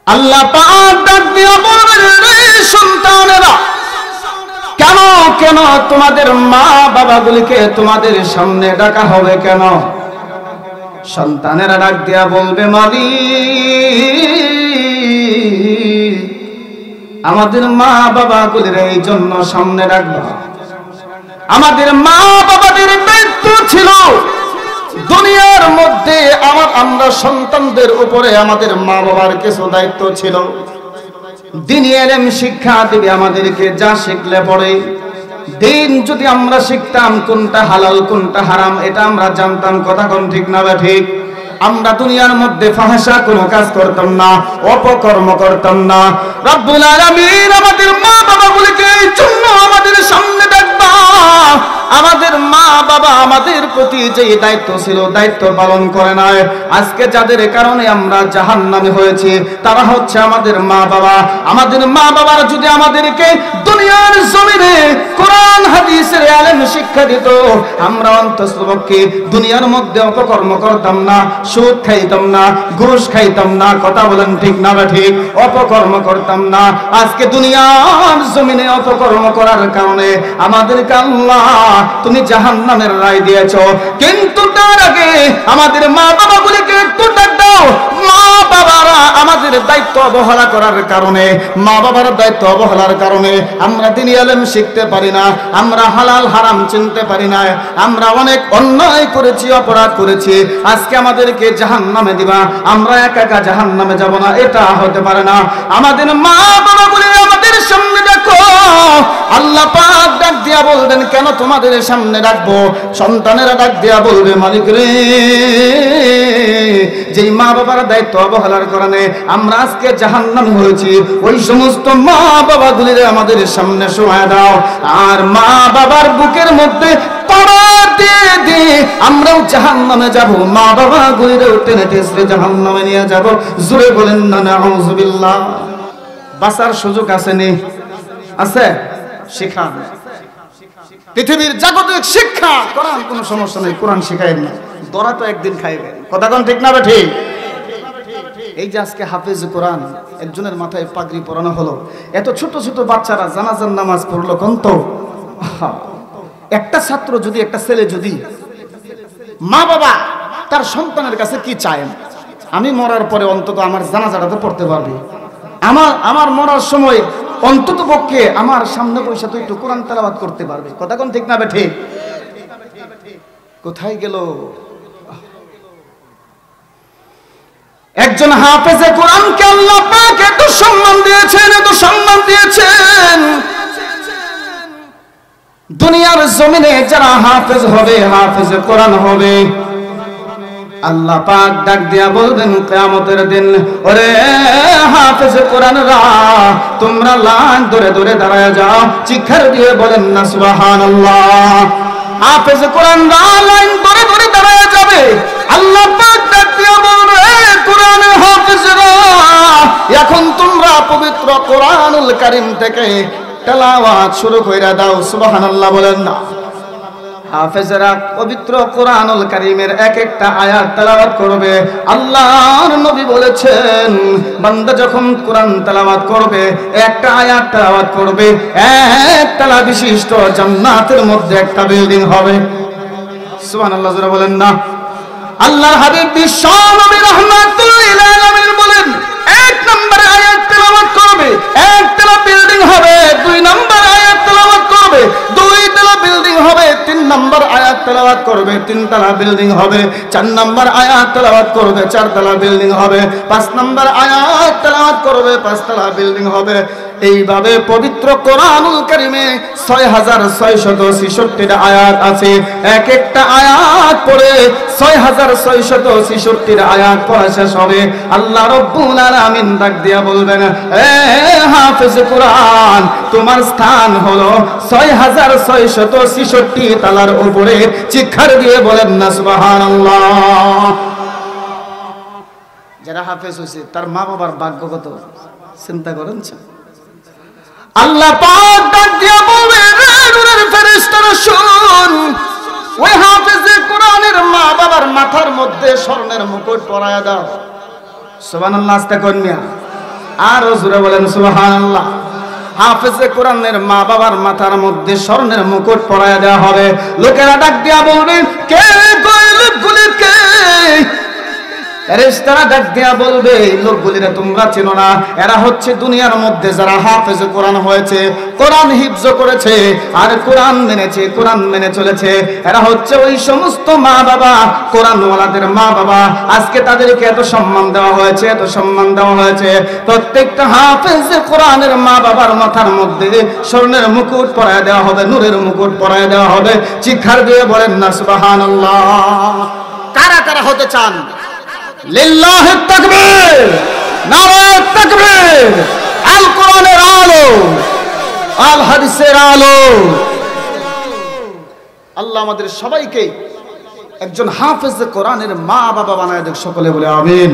S1: আল্লাহ পাক ডাক দিয়ে বলবেন, রে সন্তানেরা, কেন কেন তোমাদের মা বাবাগুলিকে তোমাদের সামনে ডাকা হবে কেন? সন্তানেরা ডাক দিয়া বলবে, মালিক আমাদের মা বাবাগুলির এই জন্য সামনে রাখবা, আমাদের মা বাবাদের দায়িত্ব ছিল দুনিয়ার মধ্যে আমরা সন্তানদের উপরে আমাদের মা বাবার কিছু দায়িত্ব ছিল। দ্বীনি ইলম শিক্ষা দিবে আমাদেরকে, যা শিখলে পরে দিন যদি আমরা শিখতাম কোনটা হালাল কোনটা হারাম এটা আমরা জানতাম। কথা কোন ঠিক না বা ঠিক? আমরা দুনিয়ার মধ্যে ফাহশা কোনো কাজ করতাম না, অপকর্ম করতাম না। রব্বুল আলামিন আমাদের মা বাবাগুলিকে এই জন্য আমাদের সামনে ডাকবা, আমাদের মা বাবা আমাদের প্রতি যে দায়িত্ব ছিল দায়িত্ব পালন করে নাই। আজকে যাদের কারণে আমরা জাহান্নামে হয়েছি তারা হচ্ছে আমাদের মা বাবা। আমাদের মা বাবার যদি আমাদেরকে দুনিয়ার জমিনে কোরআন হাদিসের ইলম শিক্ষা দিত, আমরা অন্ততপক্ষে দুনিয়ার মধ্যে অপকর্ম করতাম না, সুদ খাইতাম না, ঘুষ খাইতাম না। কথা বলেন ঠিক না বা ঠিক? অপকর্ম করতাম না। আজকে দুনিয়ার জমিনে অপকর্ম করার কারণে আমাদেরকে আল্লাহ তুমি জাহান্নামের রায় দিয়েছো। কিন্তু তার আগে আমাদের মা বাবাগুলিকে একটু ডাক দাও। মা বাবারা আমাদের দায়িত্ব অবহেলা করার কারণে, মা বাবার দায়িত্ব অবহেলার কারণে আমরা দ্বীনি ইলম শিখতে পারি না, আমরা হালাল হারাম চিনতে পারি না, আমরা অনেক অন্যায় করেছি, অপরাধ করেছি। আজকে আমাদেরকে জাহান্নামে দিবা, আমরা একা একা জাহান্নামে যাব না, এটা হতে পারে না। আমাদের মা বাবাগুলি আমাদের সামনে দেখো। আল্লাহ পাক ডাক দিয়া বলবেন, কেন তোমাদের সামনে রাখবো? সন্তানেরা ডাক দিয়া বলবে, মালিক রে, যেই মা বাবার দায়িত্ব অবহেলার কারণে আমরা আজকে জাহান্নামে হয়েছি, ওই সমস্ত মা বাবাগুলিরে আমাদের সামনে শোয়া দাও। আর মা বাবার বুকের মধ্যে আমরাও জাহান্নামে যাব, মা বাবা গুলিরে টেনে টেনে জাহান্নামে নিয়ে যাব। জোরে বলেন না নাউজুবিল্লাহ। বাঁচার সুযোগ আছে নি? আছে? শিক্ষা, পৃথিবীর জাগতিক শিক্ষা, কোরআন কোনো সমস্যা নেই, কোরআন শিখায়েন না, দরা তো একদিন খাইবেন। কথা কোন ঠিক না ঠিক? এই যে আজকে হাফেজ কোরআন একজনের মাথায় পাগড়ি পরানো হলো, এত ছোট ছোট বাচ্চারা জানাজার নামাজ পড়লো। কোন তো একটা ছাত্র যদি, একটা ছেলে যদি, মা বাবা তার সন্তানের কাছে কি চায়? আমি মরার পরে অন্তত আমার জানাজাটা তো পড়তে পারবে, আমার মরার সময় অন্তত পক্ষে আমার সামনে পয়সা তো একটু কোরআন তেলাওয়াত করতে পারবে। কথা কোন ঠিক না ঠিক? কোথায় গেল? একজন হাফেজে কোরআনকে আল্লাহ পাক এত সম্মান দিয়েছেন, এত সম্মান দিয়েছেন। দুনিয়ার জমিনে যারা হাফেজ হবে, হাফেজে কোরআন হবে, আল্লাহ পাক ডাক দিয়া বলবেন কিয়ামতের দিন, ওরে হাফেজে কোরআনরা, তোমরা লাইন ধরে ধরে দাঁড়ায় যাও, চিৎকার দিয়ে বলেন না সুবহানাল্লাহ। হাফেজে কোরআনরা লাইন ধরে ধরে দাঁড়ায় যাবে। আল্লাহ পাক ডাক দিয়া বলবে, কোরআনের হাফেজরা, এখন তোমরা পবিত্র কোরআনুল কারীম থেকে তেলাওয়াত শুরু কইরা দাও। সুবহানাল্লাহ বলেন না। হাফেজরা পবিত্র কোরআনুল কারীমের এক একটা আয়াত তেলাওয়াত করবে। আল্লাহর নবী বলেছেন, বান্দা যখন কোরআন তেলাওয়াত করবে, একটা আয়াত তেলাওয়াত করবে, একতলা বিশিষ্ট জান্নাতের মধ্যে একটা বিল্ডিং হবে। সুবহানাল্লাহ জোরে বলেন না। আল্লাহর হাবিব বিশ্ব নবী রাহমাতুল লিল আলামিন বলেন, এক নম্বরে আয়াত তেলাওয়াত করবে, একতলা বিল্ডিং হবে। দুই নম্বর আয়াত তেলাওয়াত করবে, দুই তলা বিল্ডিং হবে। তিন নম্বর আয়াত তেলাওয়াত করবে, তিনতলা বিল্ডিং হবে। চার নম্বর আয়াত তেলাওয়াত করবে, চারতলা বিল্ডিং হবে। পাঁচ নম্বর আয়াত তেলাওয়াত করবে, পাঁচতলা বিল্ডিং হবে। এইভাবে পবিত্র কোরআনুল কারীমে ৬৬৬৬টা আয়াত আছে। এক একটা আয়াত পড়ে 6666 আয়াত পড়া শেষ হবে, আল্লাহ রাব্বুল আলামিন ডাক দিয়া বলবেন, এ হাফেজ কোরআন, তোমার স্থান হলো 6666 তালার উপরে। চিৎকার দিয়ে বলেন না সুবহানাল্লাহ। যারা হাফেজ হয়েছে তার মা বাবার ভাগ্য কত চিন্তা করেন। আল্লাহ পাক ডাক দিয়া বলবেন, নূরের ফেরেশতারা শুন, ওই হাফেজে কোরআনের মা বাবার মাথার মধ্যে স্বর্ণের মুকুট পরায়া দাও। সুবহানাল্লাহ, আস্তে কোন মিয়া, আর জোরে বলেন সুবহানাল্লাহ। হাফেজে কোরআনের মা বাবার মাথার মধ্যে স্বর্ণের মুকুট পরায়া দেওয়া হবে। লোকেরা ডাক দিয়া বলবেন, কে কই লোকগুলি কে? ফেরেশতারা ডাক দিয়া বলবে, এই লোকগুলিরা তোমরা চেনো না, এরা হচ্ছে দুনিয়ার মধ্যে যারা হাফেজ কোরআন হয়েছে, কোরআন হিফজ করেছে আর কোরআন মেনেছে, কোরআন মেনে চলেছে। এরা হচ্ছে ওই সমস্ত মা বাবা, কোরআনওয়ালাদের মা বাবা। আজকে তাদেরকে এত সম্মান দেওয়া হয়েছে, এত সম্মান দেওয়া হয়েছে। প্রত্যেকটা হাফেজ কোরআনের মা বাবার মাথার মধ্যে স্বর্ণের মুকুট পরায় দেওয়া হবে, নূরের মুকুট পরায় দেওয়া হবে। চিৎকার দিয়ে বলেন না সুবহানাল্লাহ। কারা কারা হতে চান? লিল্লাহি তাকবীর, নারায়ে তাকবীর। আল কোরআনের আলো, আল হাদিসের আলো। আল্লাহ আমাদের সবাইকে একজন হাফেজ কোরআনের মা বাবা বানায় দেখ, সকলে বলে আমিন।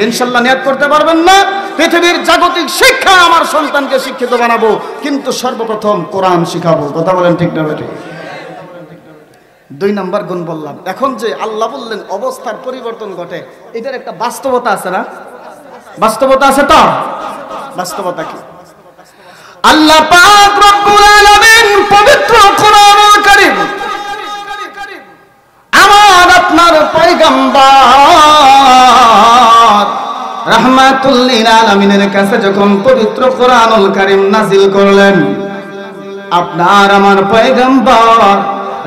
S1: ইনশাআল্লাহ নিয়ত করতে পারবেন না, পৃথিবীর জাগতিক শিক্ষা আমার সন্তানকে শিক্ষিত বানাবো, কিন্তু সর্বপ্রথম কোরআন শিখাবো। কথা বলেন ঠিক না বেঠিক? 2 নাম্বার গুণ বললাম। এখন যে আল্লাহ বললেন অবস্থার পরিবর্তন ঘটে, এটার একটা বাস্তবতা আছে না? বাস্তবতা আছে তো? বাস্তবতা কি? আল্লাহ পাক রব্বুল আলামিন পবিত্র কোরআনুল কারীম আমার আপনার পয়গম্বর রাহমাতুল লিল আলামিনের কাছে যখন পবিত্র কোরআনুল কারীম নাযিল করলেন, আপনার আমার পয়গম্বর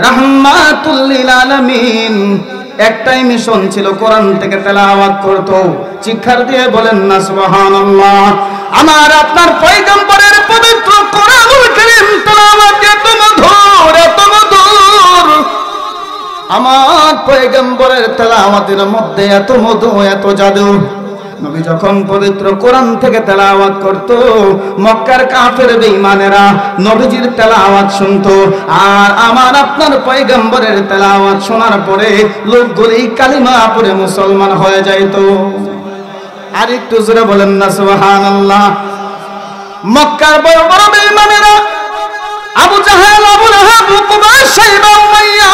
S1: রাহমাতুল লিল আলামিন একটাই মিশন ছিল, কোরআন থেকে তেলাওয়াত করত। চিৎকার দিয়ে বলেন না সুবহানাল্লাহ। আমার আপনার পয়গম্বরের পবিত্র কোরআনুল কারীম তেলাওয়াত এত মধুর, এত মধুর। আমার পয়গম্বরের তেলাওয়াতের মধ্যে এত মধু, এত জাদু। নবী যখন পবিত্র কোরআন থেকে তেলাওয়াত করত, মক্কার কাফের বেঈমানেরা নবীজির তেলাওয়াত শুনতো, আর আমার আপনার পয়গম্বরের তেলাওয়াত শোনার পরে লোকগুলি কালিমা পড়ে মুসলমান হয়ে যাইত। আর একটু জোরে বলেন না সুবহানাল্লাহ। মক্কার বড় বড় বেঈমানেরা আবু জাহেল, আবু লাহাব, উতবা, শাইবা, উমাইয়া,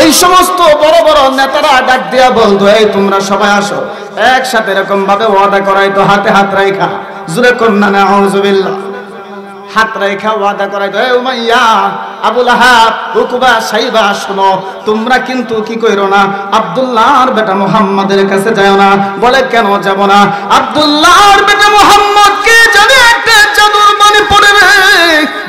S1: এই সমস্ত বড় বড় নেতারা ডাক দিয়া বলতো, এই তোমরা সবাই আসো, একসাথে এরকম ভাবে ওয়াদা করাইতো, হাতে হাত রাইখা। জোরে কন্যা না আউযুবিল্লাহ। হাত রাইখা ওয়াদা করাইতো, এই উমাইয়া, আবু লাহাব, উতবা, শাইবা, শোনো, তোমরা কিন্তু কি কইরো না, আব্দুল্লাহর বেটা মুহাম্মাদের কাছে যাও না। বলে কেন যাব না? আব্দুল্লাহর বেটা মুহাম্মদ কে জানে একটা জাদুর বাণী পড়বে,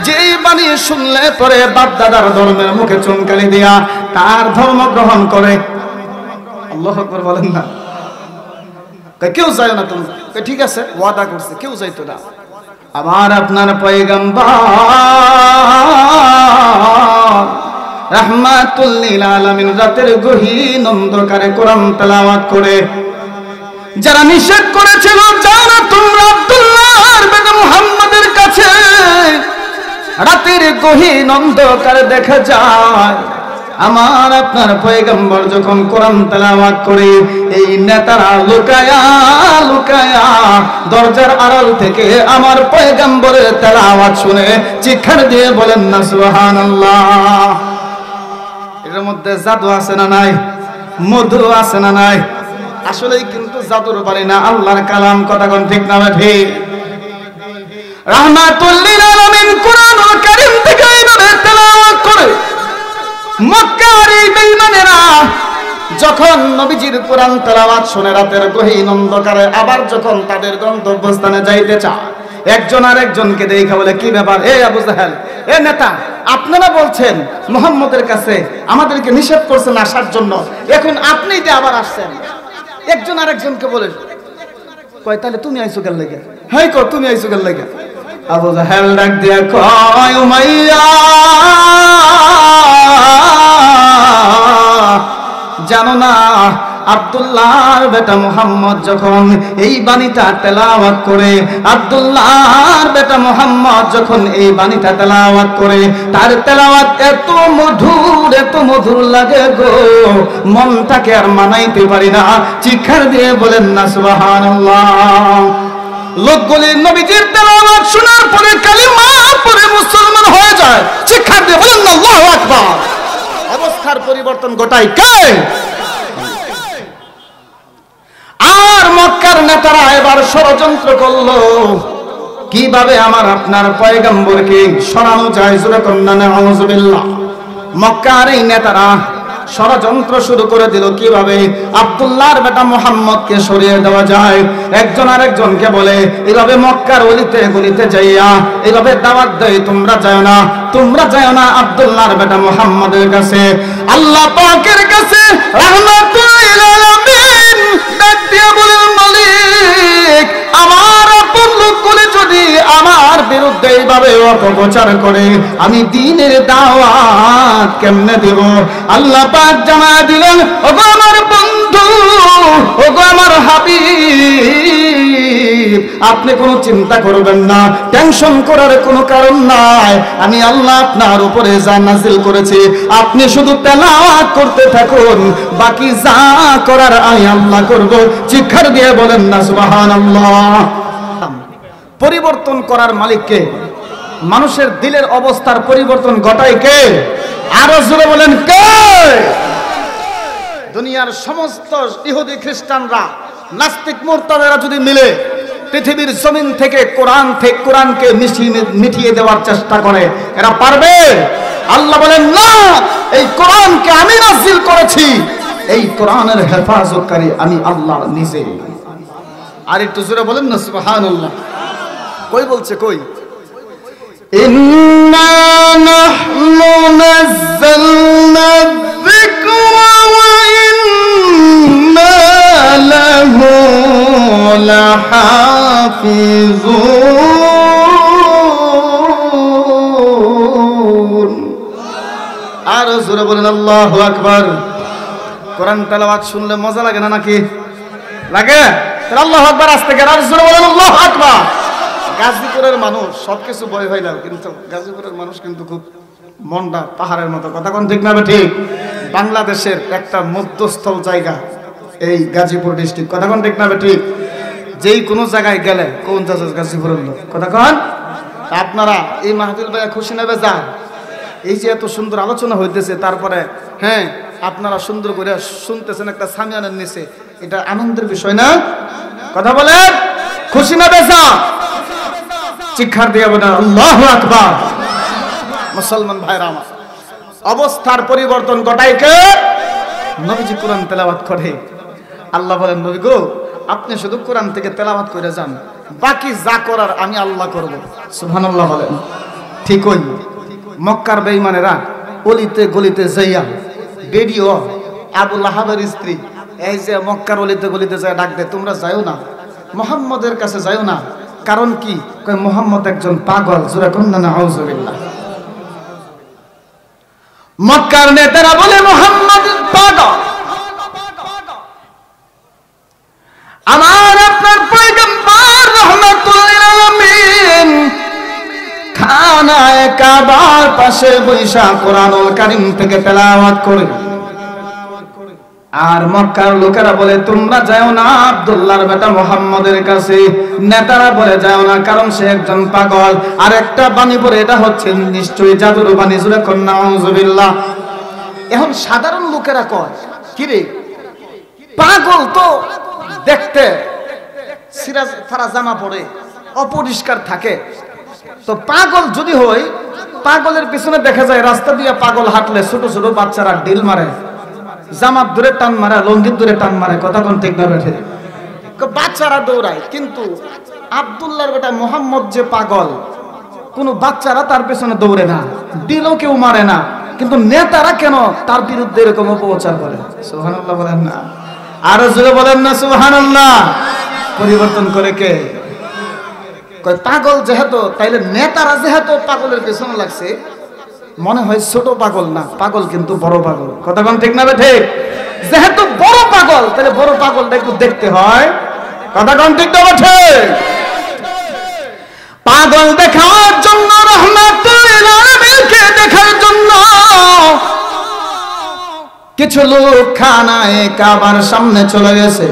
S1: যেই বাণী শুনলে পরে বাপ দাদার ধর্মের মুখে চুনকালি দিয়া তার ধর্ম গ্রহণ করে। আল্লাহু আকবার বলেন না। কেউ যায় না তোমরা? ঠিক আছে, ওয়াদা করছে, কেউ যাইতো না। আমার আপনার পয়গম্বর রাহমাতুল লিল আলামিন রাতের গহীন অন্ধকারে কোরআন তেলাওয়াত করে যারা নিষেধ করেছিল, যারা তোমরা আব্দুল্লাহর বেটা মুহাম্মাদের কাছে, রাতের গহীন অন্ধকারে দেখা যায় আমার আপনার পয়গম্বর যখন কোরআন তেলাওয়াত করে, এই নেতারা লুকায়া লুকায়া দরজার আড়াল থেকে আমার পয়গম্বরের তেলাওয়াত শুনে চিৎকার দিয়ে বলেন না সুবহানাল্লাহ। এর মধ্যে জাদু আছে না নাই? মধু আছে না নাই? আসলেই কিন্তু জাদুর বাড়ি না, আল্লাহর কালাম। কথা কোন ঠিক না ঠিক? রাহমাতুল লিল আলামিন কোরআনুল কারীম থেকে এইভাবে তেলাওয়াত করে মক্কার এই বেঈমানেরা যখন নবীজির কোরআন তেলাওয়াত শুনে রাতের গহীন অন্ধকারে আবার যখন তাদের গন্তব্যস্থানে যাইতে চায়, একজন আর একজনকে দেখা বলে, কি ব্যাপার এ আবু জাহেল, এ নেতা, আপনারা বলছেন মুহাম্মদের কাছে আমাদেরকে নিষেধ করছেন আসার জন্য, এখন আপনি যে আবার আসছেন। একজন আর একজনকে বলে, কয় তাহলে তুমি আইছো কেন লাগে? হাই কো তুমি আইছো কেন লাগে? আবু জাহেল ডাক দিয়া কয়, উমাইয়া জানো না আব্দুল্লাহর বেটা মুহাম্মদ যখন এই বাণীটা তেলাওয়াত করে, আব্দুল্লাহর বেটা মুহাম্মদ যখন এই বাণীটা তেলাওয়াত করে, তার তেলাওয়াত এত মধুর লাগে গো, মনটাকে আর মানাইতে পারি না। চিৎকার দিয়ে বলেন না সুবহানাল্লাহ। লোকগুলি নবীজির তেলাওয়াত শোনার পরে কালিমা পড়ে মুসলমান হয়ে যায়। চিৎকার দিয়ে বলেন না আল্লাহু আকবার। অবস্থার পরিবর্তন ঘটায় কে? আর মক্কার নেতারা এবার ষড়যন্ত্র করলো কিভাবে আমার আপনার পয়গম্বরকে সরানো যায়। জোরে কন্যা নাউজুবিল্লাহ। মক্কার এই নেতারা ষড়যন্ত্র শুরু করে দিল কিভাবে আব্দুল্লাহর বেটা মুহাম্মদকে সরিয়ে দেওয়া যায়। একজন আরেকজনকে বলে এভাবে মক্কার অলিতে গলিতে যাইয়া এভাবে দাওয়াত দেয়, তোমরা যাও না, তোমরা যাও না আব্দুল্লাহর বেটা মুহাম্মদের কাছে, আল্লাহ পাকের কাছে রাহমাতুল লিল আলামিন। ডাক দিয়ে বলেন মালিক, আমার আপন লোকগুলি যদি আমার বিরুদ্ধে এইভাবে অপপ্রচার করে আমি দ্বীনের দাওয়াত কেমনে দেব? আল্লাহ পাক জানায় দিলেন, ওগো আমার বন্ধু, ওগো আমার হাবিব, আপনি কোনো চিন্তা করবেন না, টেনশন করার কোনো কারণ নাই। আমি আল্লাহ আপনার উপরে যা নাজিল করেছি আপনি শুধু তেলাওয়াত করতে থাকুন, বাকি যা করার আমি আল্লাহ করব। চিৎকার দিয়ে বলেন না সুবহানাল্লাহ। পরিবর্তন করার মালিক কে? মানুষের দিলের অবস্থার পরিবর্তন ঘটায় কে? আরো জোরে বলেন কে? দুনিয়ার সমস্ত ইহুদি খ্রিস্টানরা নাস্তিক মুরতাদেরা যদি মিলে পৃথিবীর জমিন থেকে কোরআনকে মিটিয়ে দেওয়ার চেষ্টা করে, এরা পারবে? আল্লাহ বলেন না, এই কোরআনকে আমি নাযিল করেছি, এই কোরআনের হেফাজতকারী আমি আল্লাহ নিজে। আর একটু জোরে বলেন না সুবহানাল্লাহ। কই বলছে কই? ইন্না নাহনু নাযালনা যিকরা ওয়া ইন্না লাহু লাহাফিজুন। আর জোরে বলেন আল্লাহু আকবার। কোরআন তেলাওয়াত শুনলে মজা লাগে না নাকি? লাগে? তাহলে আল্লাহু আকবার আস্তে করে আর জোরে বলেন আল্লাহু আকবার। গাজীপুরের মানুষ সবকিছু ভয় হয় না, কিন্তু গাজীপুরের মানুষ কিন্তু খুব মনটা পাহাড়ের মতো। কথা কোন ঠিক না? ঠিক। বাংলাদেশের একটা মধ্যস্থল জায়গা এই গাজীপুর ডিস্ট্রিক্ট। কথা কোন ঠিক না? ঠিক। যেই কোনো জায়গায় গেলে কোন গাজীপুরের লোক, কথা কন। আপনারা এই মাহফিল ভাইয়া খুশি নেবে যান, এই যে এত সুন্দর আলোচনা হইতেছে, তারপরে হ্যাঁ আপনারা সুন্দর করে শুনতেছেন একটা সামিয়ানের নিচে, এটা আনন্দের বিষয় না? কথা বলেন, খুশি না বেজা? চিৎকার দিয়ে বলেন আল্লাহু আকবার। মুসলমান ভাইরা আমার, অবস্থার পরিবর্তন ঘটায় কে? নবীজি কোরআন তেলাওয়াত করে। আল্লাহ বলেন, নবী গো আপনি শুধু কোরআন থেকে তেলাওয়াত করে যান, বাকি যা করার আমি আল্লাহ করব। সুবহানাল্লাহ বলেন। ঠিকই মক্কার বেঈমানেরা অলিতে গলিতে যাইয়া ভিডিও আবু লাহাবের স্ত্রী এই যে মক্কার অলিতে গলিতে যায় ডাক দেয়, তোমরা যাও না, মুহাম্মদের কাছে যাও না। কারণ কি? কয় মুহাম্মদ একজন পাগল। জোরে কন্না নাউজুবিল্লাহ। মক্কার নেতারা বলে মুহাম্মদ পাগল। আমার আপনার পয়গম্বর রাহমাতুল লিল আলামিন খানায়ে কাবার পাশে বৈশা কোরআনুল কারীম থেকে তেলাওয়াত করে। আর মক্কার লোকেরা বলে তোমরা যাও না আব্দুল্লাহর বেটা মুহাম্মদের কাছে। নেতারা বলে যাও না, কারণ সে একজন পাগল। আর একটা বাণী পড়ে, এটা হচ্ছে নিশ্চয়ই জাদুর বাণী। জোরে কন্না নাউজুবিল্লাহ। এখন সাধারণ লোকেরা কয় কি রে, পাগল তো দেখতে সিরাজ ফারা জামা পরে অপরিষ্কার থাকে, তো পাগল যদি হয়, পাগলের পিছনে দেখা যায় রাস্তা দিয়ে পাগল হাঁটলে ছোট ছোট বাচ্চারা ঢিল মারে, জামাত ধরে টান মারে, লঙ্গি ধরে টান মারে। কথা কোন ঠিক না? বেঠে বাচ্চারা দৌড়ায়, কিন্তু আব্দুল্লাহর বেটা মুহাম্মদ যে পাগল, কোন বাচ্চারা তার পেছনে দৌড়ে না, দিলও কেউ মারে না, কিন্তু নেতারা কেন তার বিরুদ্ধে এরকম অপপ্রচার করে? সুবহানাল্লাহ বলেন না? আরো জোরে বলেন না সুবহানাল্লাহ। পরিবর্তন করে কে? কয় পাগল যেহেতু, তাইলে নেতারা যেহেতু পাগলের পেছনে লাগছে, মনে হয় ছোট পাগল না, পাগল কিন্তু বড় পাগল। কথা কোন ঠিক না? ঠিক। যেহেতু বড় পাগল, তাহলে বড় পাগলটা একটু দেখতে হয়। কথা কোন ঠিক না ঠিক? পাগল দেখার জন্য, রহমাতুল আলামিনকে দেখার জন্য কিছু লোক খানায় কাবার সামনে চলে গেছে।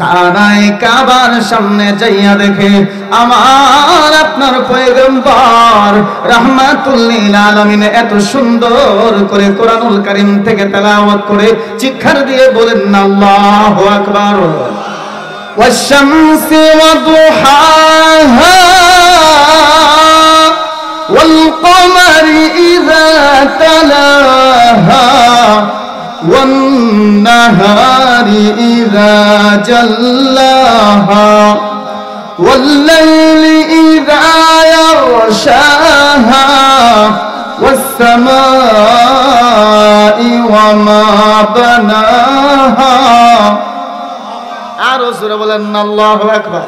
S1: খানায় কাবার সামনে যাইয়া দেখে আমার আপনার পয়গম্বর রাহমাতুল লিল আলামিন এত সুন্দর করে কোরআনুল কারীম থেকে তেলাওয়াত করে চিৎকার দিয়ে বলেন আল্লাহু আকবার। والشمس وضحاها والقمر إذا تلاها والنهار إذا جلاها والليل إذا يغشاها والسماء وما بناها। আরো জোরে বলেন আল্লাহু আকবার।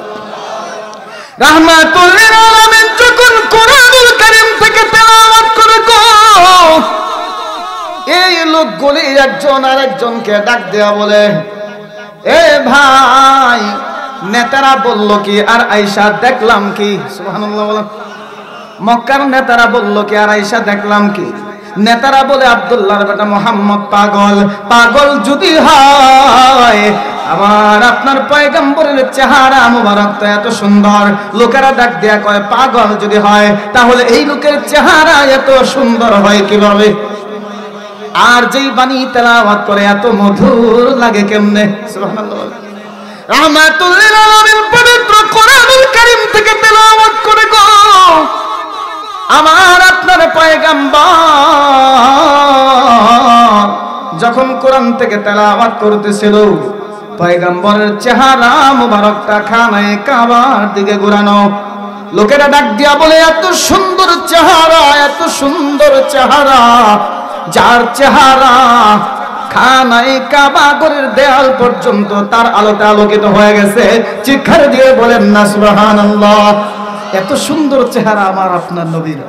S1: রাহমাতুল লিল আলামিন যখন কোরআনুল কারীম থেকে তেলাওয়াত করে গো, এই লোকগুলি একজন আরেকজনকে ডাক দেয়া বলে, এ ভাই নেতারা বলল কি আর আয়েশা দেখলাম কি? সুবহানাল্লাহ বলেন। মক্কার নেতারা বলল কি আর আয়েশা দেখলাম কি? নেতারা বলে আব্দুল্লাহর বেটা মুহাম্মদ পাগল। পাগল যদি হয় আমার আপনার পয়গম্বরের চেহারা মুবারক তো এত সুন্দর, লোকেরা ডাক দেয়া কয় পাগল যদি হয় তাহলে এই লোকের চেহারা এত সুন্দর হয় কিভাবে? আর যেই বাণী তেলাওয়াত করে এত মধুর লাগে কেমনে? সুবহানাল্লাহ। রাহমাতুল লিল আলামিন পবিত্র কোরআনুল কারীম থেকে তেলাওয়াত করে গো আমার আপনার পয়গম্বর যখন কোরআন থেকে তেলাওয়াত করতেছিল, পয়গম্বরের চেহারা মুবারকটা খানায়ে কাবার দিকে ঘোরানো। লোকেরা ডাক দিয়া বলে এত সুন্দর চেহারা, এত সুন্দর চেহারা, যার চেহারা খানায়ে কাবা ঘরের দেয়াল পর্যন্ত তার আলোতে আলোকিত হয়ে গেছে। চিৎকার দিয়ে বলেন না সুবহানাল্লাহ। এত সুন্দর চেহারা আমার আপনার নবীর।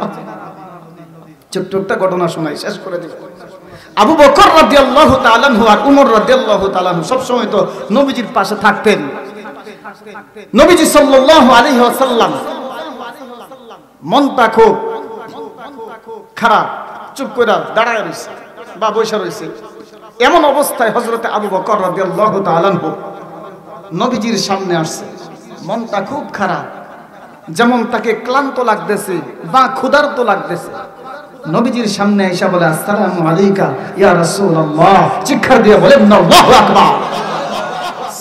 S1: ছোট্ট একটা ঘটনা শোনাই, শেষ করে দিব। আবু বকর রাদিয়াল্লাহু তাআলা আনহু আর উমর রাদিয়াল্লাহু তাআলা আনহু সব সময় তো নবীজির পাশে থাকতেন। নবীজি সাল্লাল্লাহু আলাইহি ওয়াসাল্লাম মনটা খুব খারাপ, চুপ করে দাঁড়ায় রইছে বা বসে রইছে। এমন অবস্থায় হযরতে আবু বকর রাদিয়াল্লাহু তাআলা আনহু নবীজির সামনে আসছে। মনটা খুব খারাপ, যেমন তাকে ক্লান্ত লাগতেছে বা ক্ষুধার্ত লাগতেছে। নবীজির সামনে এসে বলে আসসালামু আলাইকা ইয়া রাসূলুল্লাহ। চিৎকার দিয়ে বলেন আল্লাহু আকবার।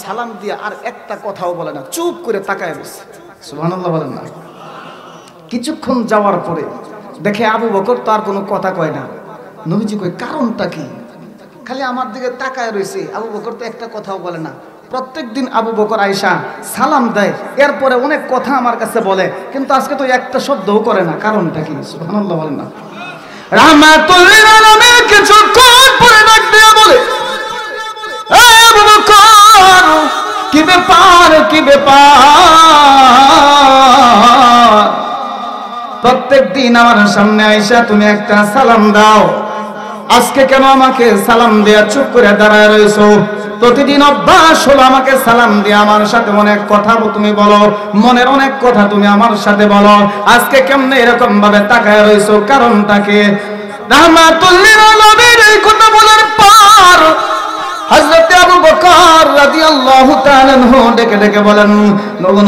S1: সালাম দিয়ে আর একটা কথাও বলে না, চুপ করে তাকায় রইছে। সুবহানাল্লাহ বলেন না। কিছুক্ষণ যাওয়ার পরে দেখে আবু বকর তো আর কোনো কথা কয় না। নবীজি কয় কারণটা কি? খালি আমার দিকে তাকায় রইছে, আবু বকর তো একটা কথাও বলে না। প্রত্যেকদিন আবু বকর আয়েশা সালাম দেয়, এরপরে অনেক কথা আমার কাছে বলে, কিন্তু আজকে তো একটা শব্দও করে না। কারণটা কি? সুবহানাল্লাহ বলেন না। রাহমাতুল লিল আলামিন কিছুক্ষণ পরে ডাক দিয়ে বলে, এ আবু বকর কি ব্যাপার, কি ব্যাপার? প্রত্যেকদিন আমার সামনে আয়েশা তুমি একটা সালাম দাও, আজকে কেন আমাকে সালাম দেয়া চুপ করে দাঁড়ায় রইছো? প্রতিদিন অভ্যাস হলো আমাকে সালাম দিয়ে আমার সাথে অনেক কথা তুমি বলো, মনের অনেক কথা তুমি আমার সাথে বলো, আজকে কেমনে এরকম ভাবে তাকায় রইছো? কারণটা কি? রাহমাতুল লিল আলামিন এই কথা বলার পর হযরত আবু বকর রাদিয়াল্লাহু তাআলা আনহু ডেকে ডেকে বলেন,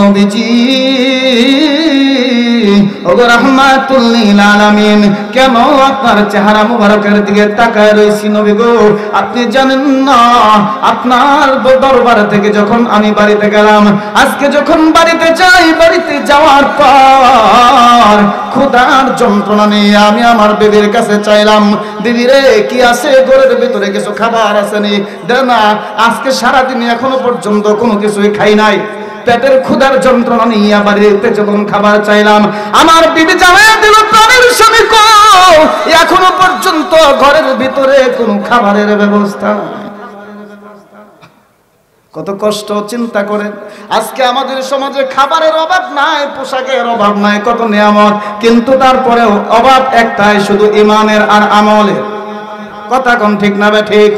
S1: নবীজি ওগো রাহমাতুল লিল আলামিন, কেন আপনার চেহারা মুবারকের দিকে তাকায় রইছি নবী গো? আপনি জানেন না আপনার দরবার থেকে যখন আমি বাড়িতে গেলাম, আজকে যখন বাড়িতে যাই, বাড়িতে যাওয়ার পর ক্ষুধার যন্ত্রণা নিয়ে আমি আমার বিবির কাছে চাইলাম, বিবি রে কি আছে ঘরের ভিতরে, কিছু খাবার আছে নি? দে না, আজকে সারাদিন এখনো পর্যন্ত কোনো কিছুই খাই নাই। পেটের ক্ষুধার যন্ত্রণা নিয়ে বাড়িতে যখন খাবার চাইলাম, আমার বিবি জানায় দিল প্রাণের স্বামী কো এখনো পর্যন্ত ঘরের ভিতরে কোনো খাবারের ব্যবস্থা নাই। কত কষ্ট চিন্তা করেন। আজকে আমাদের সমাজে খাবারের অভাব নাই, পোশাকের অভাব নাই, কত নিয়ামত, কিন্তু তারপরেও অভাব একটাই, শুধু ঈমানের আর আমলের। কথা কোন ঠিক না? ঠিক।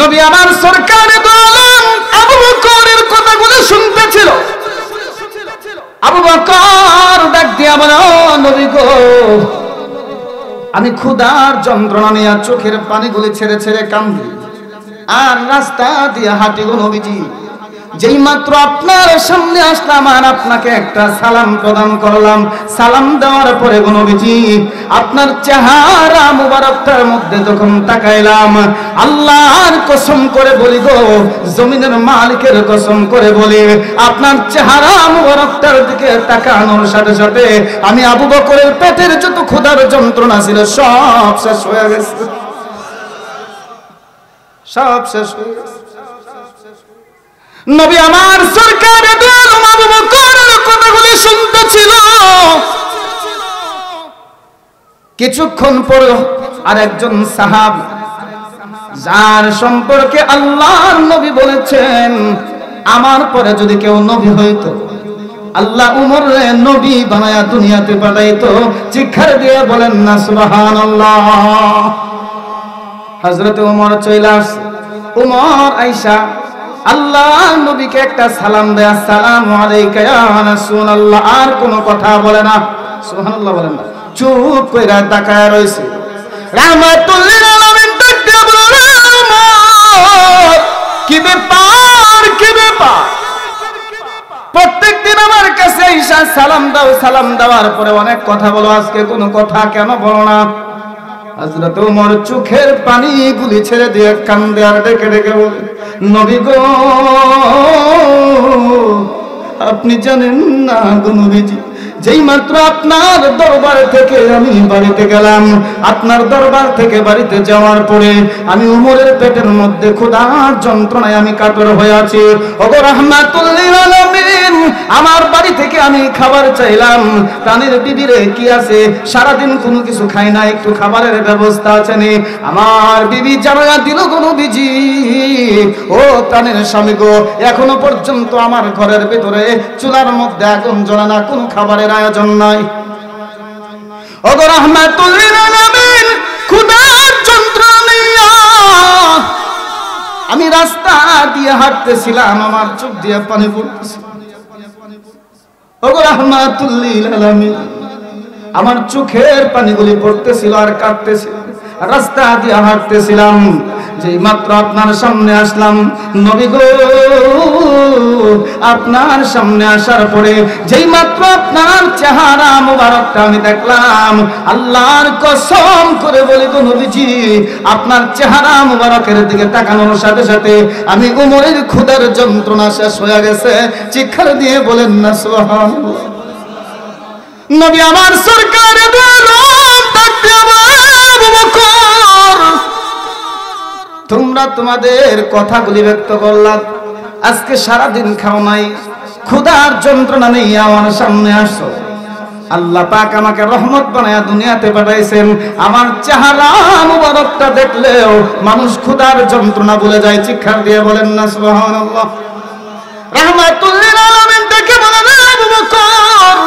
S1: নবী আমার সরকারে দো আলম আবু বকরের কথাগুলো শুনতেছিল। আবু বকর ডাক দিয়া বলে, ও নবী গো, আমি ক্ষুধার যন্ত্রণা নিয়ে চোখের পানিগুলি ছেড়ে ছেড়ে কান্দি আর রাস্তা দিয়ে হাঁটি গো নবীজি। যেই মাত্র আপনার সামনে আসলাম আর আপনাকে একটা সালাম প্রদান করলাম, সালাম দেওয়ার পরে গো নবীজি আপনার চেহারা মুবারকটার মধ্যে যখন তাকাইলাম, আল্লাহর কসম করে বলি গো, জমিনের মালিকের কসম করে বলি, আপনার চেহারা মুবারকটার দিকে তাকানোর সাথে সাথে আমি আবু বকরের পেটের যত ক্ষুধার যন্ত্রণা ছিল সব শেষ হয়ে গেছে, সব শেষ হয়ে গেছে। নবী আমার সরকারে দো আলম আবু বকরের কথাগুলি শুনতেছিল। কিছুক্ষণ পরে আর একজন সাহাবী, যার সম্পর্কে আল্লাহর নবী বলেছেন আমার পরে যদি কেউ নবী হইতো আল্লাহ উমরে নবী বানায়া দুনিয়াতে পাঠাইতো, চিৎকার দিয়ে বলেন না সুবহানাল্লাহ। হযরত ওমর চলে আসে। ওমর আয়েশা আল্লাহ নবীকে একটা সালাম দেয়, আসসালামু আলাইকা ইয়া রাসূলুল্লাহ, আর কোনো কথা বলে না, সুবহানাল্লাহ বলেন না, চুপ কইরা তাকায় রইছে। রাহমাতুল লিল আলামিন দেখতে বলে, ওমর কি ব্যাপার, কি ব্যাপার, প্রত্যেকদিন আমার কাছে আইসা সালাম দাও, সালাম দেওয়ার পরে অনেক কথা বলো, আজকে কোনো কথা কেন বলো না? হযরত ওমর চোখের পানিগুলি ছেড়ে দিয়ে কান্দে আর ডেকে ডেকে বলে, নবী গো আপনি জানেন না গো নবীজি, যেই মাত্র আপনার দরবার থেকে আমি বাড়িতে গেলাম, আপনার দরবার থেকে বাড়িতে যাওয়ার পরে আমি উমরের পেটের মধ্যে ক্ষুধার যন্ত্রণায় আমি কাতর হয়ে আছি। ওগো রাহমাতুল লিল আলামিন, আমার বাড়ি থেকে আমি খাবার চাইলাম, প্রাণের বিবিরে কি আছে, সারাদিন কোনো কিছু খাই না, একটু খাবারের ব্যবস্থা আছে নি? আমার বিবি জানায়া দিল গো নবীজি, ও প্রাণের স্বামী গো, এখনো পর্যন্ত আমার ঘরের ভিতরে চুলার মধ্যে আগুন জ্বলে না, কোনো খাবারের আয়োজন নাই। ওগো রাহমাতুল লিল আলামিন, ক্ষুধার যন্ত্রণা আমি রাস্তা দিয়ে হাঁটতেছিলাম, আমার চোখ দিয়ে পানি পড়তেছিল। ওগো রাহমাতুল লিল আলামিন, আমার চোখের পানিগুলি পড়তেছিল আর কাঁদতেছিল, রাস্তা দিয়ে হাঁটতেছিলাম, যেই মাত্র আপনার সামনে আসলাম নবী গো, আপনার সামনে আসার পরে যেই মাত্র আপনার চেহারা মুবারকটা আমি দেখলাম, আল্লাহর কসম করে বলি গো নবীজি, আপনার চেহারা মুবারকের দিকে তাকানোর সাথে সাথে আমি উমরের ক্ষুধার যন্ত্রণা শেষ হয়ে গেছে, চিৎকার দিয়ে বলেন না সুবহানাল্লাহ। নবী আমার সরকারে দো আলম ডাকতে বলে, আবু বকর তোমরা তোমাদের কথাগুলি ব্যক্ত করলাম, আজকে সারাদিন খাও নাই, ক্ষুধার যন্ত্রণা নিয়ে আমার সামনে আসো, আল্লাহ পাক আমাকে রহমত বানায়া দুনিয়াতে পাঠাইছেন, আমার চেহারা মুবারকটা দেখলেও মানুষ ক্ষুধার যন্ত্রণা ভুলে যায়, চিৎকার দিয়ে বলেন না সুবহানাল্লাহ। রাহমাতুল লিল আলামিন দেখে বলেন, আবু বকর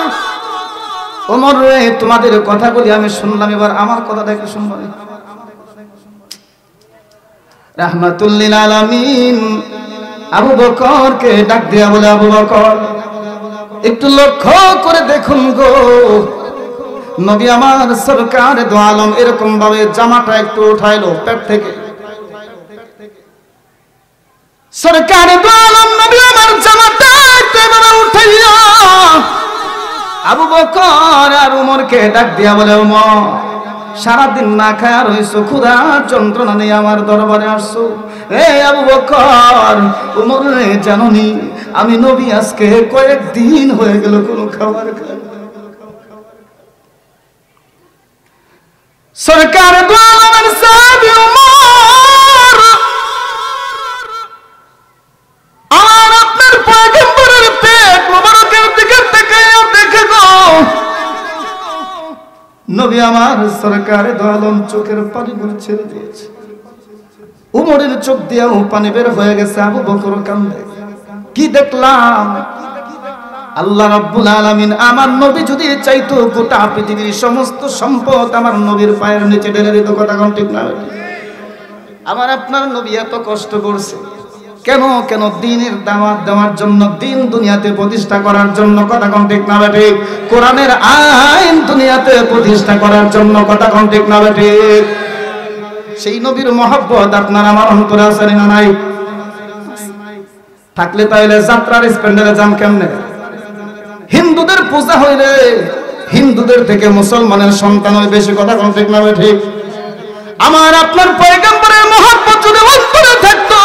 S1: ওমর রে, তোমাদের কথাগুলি আমি শুনলাম, এবার আমার কথাটা একটু শুনবেন। রাহমাতুল লিল আলামিন আবু বকরকে ডাক দিয়া বলে, আবু বকর একটু লক্ষ্য করে দেখুন গো, নবী আমার সরকারে দো আলম এরকম ভাবে জামাটা একটু উঠাইলো পেট থেকে, সরকারে দো আলম নবী আমার জামাটা একটু এভাবে উঠাইয়া আবু বকর আর উমরকে ডাক দিয়া বলে, উমর সারাদিন না খায়া রইছো, ক্ষুধার যন্ত্রণা নিয়ে আমার দরবারে আসছো, এ আবু বকর উমর রে জানোনি আমি নবী আজকে কয়েকদিন হয়ে গেল কোনো খাবার খাই। সরকার দো আলমের সাহাবী উমর আর আপনার পয়গম্বরের পেট মোবারকের দিকে তাকায়া দেখে গো, নবী আমার সরকারে দো আলম চোখের পানিগুলো ছেড়ে দিয়েছে, উমরের চোখ দিয়েও পানি বের হয়ে গেছে, আবু বকর কান্দে। কি দেখলাম, আল্লাহ রাব্বুল আলামিন আমার নবী যদি চাইতো গোটা পৃথিবীর সমস্ত সম্পদ আমার নবীর পায়ের নিচে ঢেলে দিত, কথা কোন ঠিক না? আমার আপনার নবী এত কষ্ট করছে কেন কেন? দিনের দাওয়াত দেওয়ার জন্য, দিন দুনিয়াতে প্রতিষ্ঠা করার জন্য। কথা কোন ঠিক না ঠিক? কোরআনের আইন দুনিয়াতে প্রতিষ্ঠা করার জন্য। কথা কোন ঠিক না ঠিক? সেই নবীর মহব্বত আপনার আমার অন্তরে আছে না নাই? থাকলে তাইলে যাত্রার স্প্যান্ডেলে যান কেমনে? হিন্দুদের পূজা হইলে হিন্দুদের থেকে মুসলমানের সন্তান হয় বেশি। কথা কোন ঠিক না ঠিক? আমার আপনার পয়গম্বরের মহব্বত যদি অন্তরে থাকতো,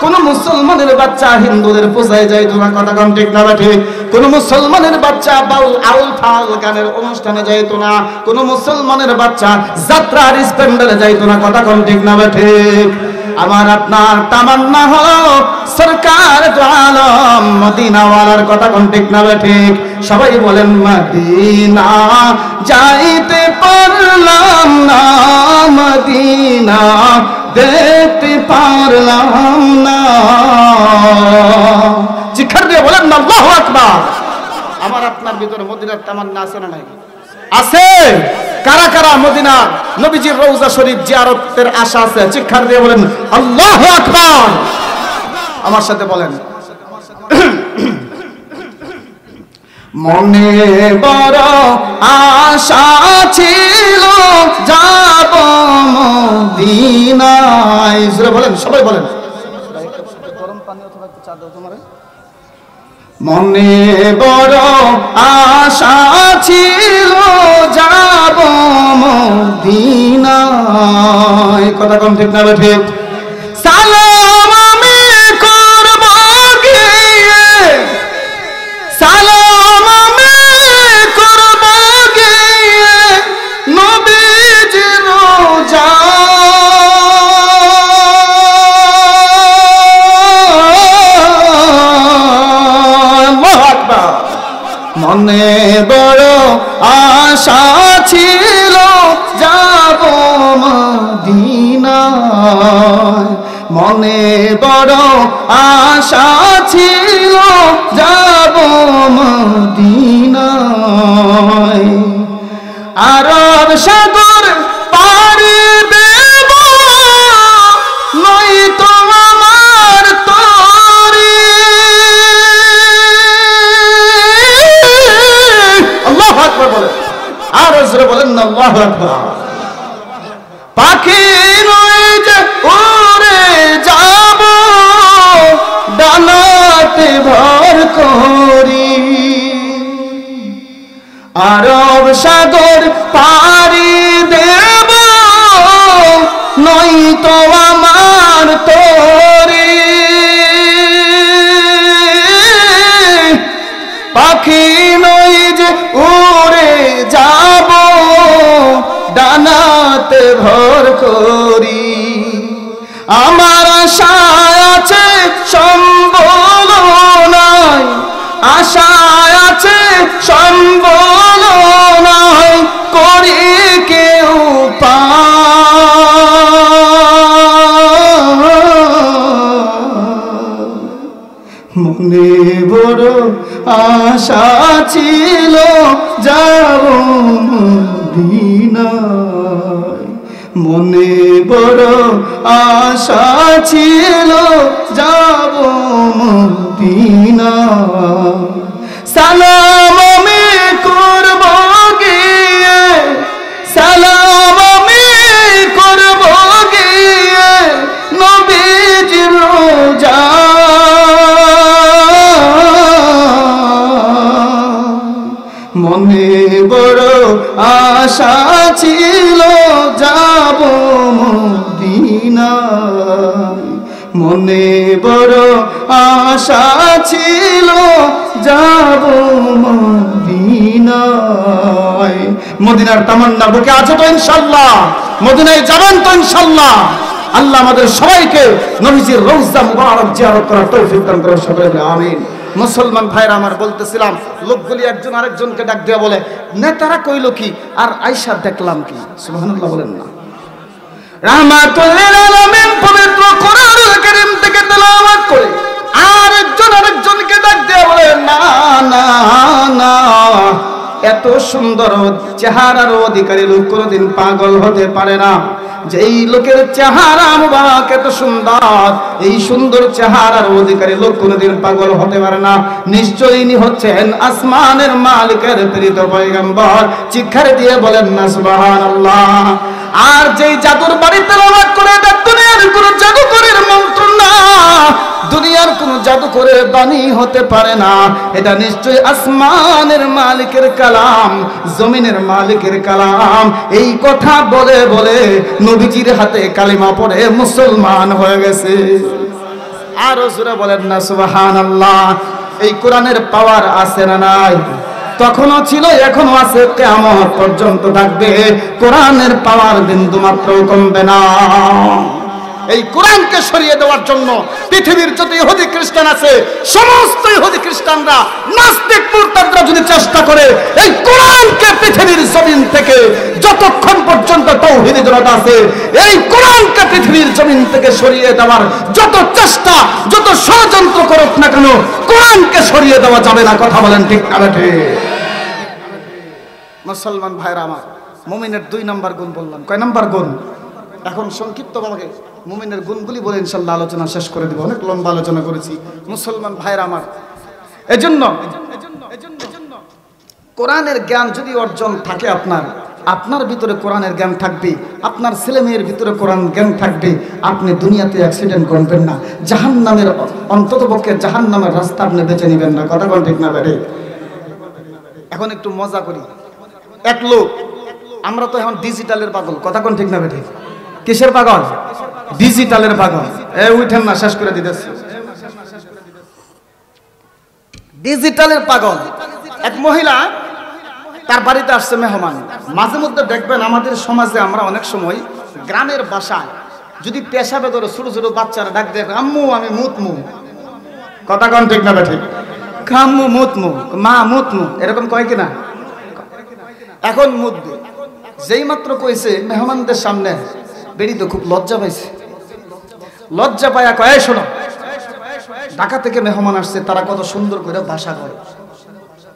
S1: কোন মুসলমানের বাচ্চা হিন্দুদের পূজায় যাইতো না। কথা কোন ঠিক না ঠিক? কোন মুসলমানের বাচ্চা বাউল আউল ফাল গানের অনুষ্ঠানে যাইতো না। কোন মুসলমানের বাচ্চা যাত্রার স্প্যান্ডেলে যাইতো না। কথা কোন ঠিক না ঠিক? আমার আপনার তামান্না হলো সরকার দু আলম মদিনাওয়ালার। কথা কোন ঠিক না ঠিক? সবাই বলেন মদিনা যাইতে পারলাম না, মদিনা দেখতে পারলাম না। জিকির দিয়ে বলেন না আল্লাহু আকবার। আমার আপনার ভিতরে মদিনার তামান্না আছে না নাই? আছে। কারা কারা মদিনা নবীজির রওজা শরীফ জিয়ারতের আশা আছে? জিকির দিয়ে বলেন আল্লাহু আকবার। আমার সাথে বলেন মনে বড় আশা ছিল যাব মদিনায়। জোরে বলেন, সবাই বলেন। গরম পানি অথবা একটু চা দাও তোমারে। মনে বড় আশা ছিল যাব মদিনায়। কথা কোন ঠিক না ঠিক? সালাম আমি করব গিয়ে, সালাম আমি করব গিয়ে নবীজির রওজা। মনে বড় আশা ছিল যাব মদিনায়। মনে বড় আশা ছিল যাব মদিনায়। আরব সাগর পাড়ি দেব নয়তো আমার তরি। আল্লাহু আকবার বলেন, আর জোরে বলেন না আল্লাহু আকবার। পাখি নয় যে উড়ে যাব ডানাতে ভর করি। আরব সাগর পাড়ি দেব নয়তো আমার তরি। পাখি নয় যে উড়ে যাব ডানাতে ভর করি। আমার আশা আছে সম্বল নাই, আশা আছে সম্বল নাই, করি কেউ মনে বড় আশা ছিল যাব মদিনায়। মনে বড় আশা ছিল যাব মদিনায়। সালাম আমি করব গিয়ে, সালাম আমি করব গিয়ে নবীজির রওজা। মনে বড় আশা ছিল যাব মদিনায়। মনে বড় আশা ছিল যাব মদিনায়। মদিনার তামান্না বুকে আছে তো ইনশাআল্লাহ? মদিনায় যাবেন তো ইনশাআল্লাহ? আল্লাহ আমাদের সবাইকে নবীজির রওজা মুবারক জিয়ারত করার তৌফিক দান করুন, সকলে আমিন। মুসলমান ভাইরা আমার, বলতেছিলাম লোকগুলি একজন আরেকজনকে ডাক দেয়া বলে, নেতারা কইল কি আর আয়েশা দেখলাম কি? সুবহানাল্লাহ বলেন না। রাহমাতুল লিল আলামিন পবিত্র কোরআনুল কারীম থেকে তেলাওয়াত করে আরেকজন আরেকজনকে ডাক দেয়া বলে, না না না, এত সুন্দর চেহারার অধিকারী লোক কোনোদিন পাগল হতে পারে না। যে এই লোকের চেহারা মুবারক এত সুন্দর, এই সুন্দর চেহারার অধিকারী লোক কোনদিন পাগল হতে পারে না। নিশ্চয়ই ইনি হচ্ছেন আসমানের মালিকের প্রেরিত পয়গম্বর। চিৎকার দিয়ে বলেন না সুবহানাল্লাহ। আর যেই জাদুর বাড়ি তেলাওয়াত করে দুনিয়ার কোন জাদুকরের মন্ত্র না, দুনিয়ার কোন জাদুকরের বাণী হতে পারে না। এটা নিশ্চয়ই আসমানের মালিকের কালাম, জমিনের মালিকের কালাম। এই কথা বলে বলে নবীজির হাতে কালিমা পড়ে মুসলমান হয়ে গেছে। আরো জোরে বলেন না সুবহানাল্লাহ। এই কোরআনের পাওয়ার আছে না নাই? তখনও ছিল, এখনো আছে, কিয়ামত পর্যন্ত থাকবে। কোরআনের পাওয়ার বিন্দু মাত্র কমবে না। এই কোরআনকে সরিয়ে দেওয়ার জন্য পৃথিবীর যত ইহুদি খ্রিস্টান আছে, সমস্ত ইহুদি খ্রিস্টানরা, নাস্তিক মুরতাদরা যদি চেষ্টা করে এই কোরআনকে পৃথিবীর জমিন থেকে, যতক্ষণ পর্যন্ত তাওহীদের জনতা আছে, এই কোরআনকে পৃথিবীর জমিন থেকে সরিয়ে দেওয়ার যত চেষ্টা, যত ষড়যন্ত্র করুক না কেন, কোরআনকে সরিয়ে দেওয়া যাবে না। কথা বলেন ঠিক না ঠিক? মুসলমান ভাইরা আমার, মুমিনের 2 নম্বর গুণ বললাম। কয় নম্বর গুণ? এখন সংক্ষিপ্তভাবে মুমিনের গুণগুলি বলে ইনশাআল্লাহ আলোচনা শেষ করে দেব। অনেক লম্বা আলোচনা করেছি। মুসলমান ভাইরা আমার, এজন্য কোরআনের জ্ঞান যদি অর্জন থাকে, আপনার ভিতরে কোরআনের জ্ঞান থাকবে, আপনার ছেলে মেয়ের ভিতরে কোরআন জ্ঞান থাকবে, আপনি দুনিয়াতে অ্যাক্সিডেন্ট করবেন না, জাহান্নামের, অন্ততপক্ষে জাহান্নামের রাস্তা আপনি বেছে নেবেন না। কথা কোন ঠিক না বেড়ে? এখন একটু মজা করি। এক লোক, আমরা তো এখন ডিজিটালের পাগল। কথা কোন ঠিক না বেঠে? কিসের পাগল? ডিজিটালের পাগল। উঠেন না, শেষ করে দিতেছি। ডিজিটালের পাগল। এক মহিলা, তার বাড়িতে আসছে মেহমান। মাঝে মধ্যে দেখবেন আমাদের সমাজে আমরা অনেক সময় গ্রামের বাসায় যদি পেশাবে ধরে ছোট ছোট বাচ্চারা ডাক দেয়, আম্মু আমি মুতমু। কথা কোন ঠিক না বেঠে? আম্মু মুতমু, মা মুতমু, এরকম কয় কিনা? এখন মুতবে। যেই মাত্র কইছে মেহমানদের সামনে, বেড়ি তো খুব লজ্জা পাইছে। লজ্জা পায়া কয়, শোনো, ঢাকা থেকে মেহমান আসছে, তারা কত সুন্দর করে ভাষা কয়,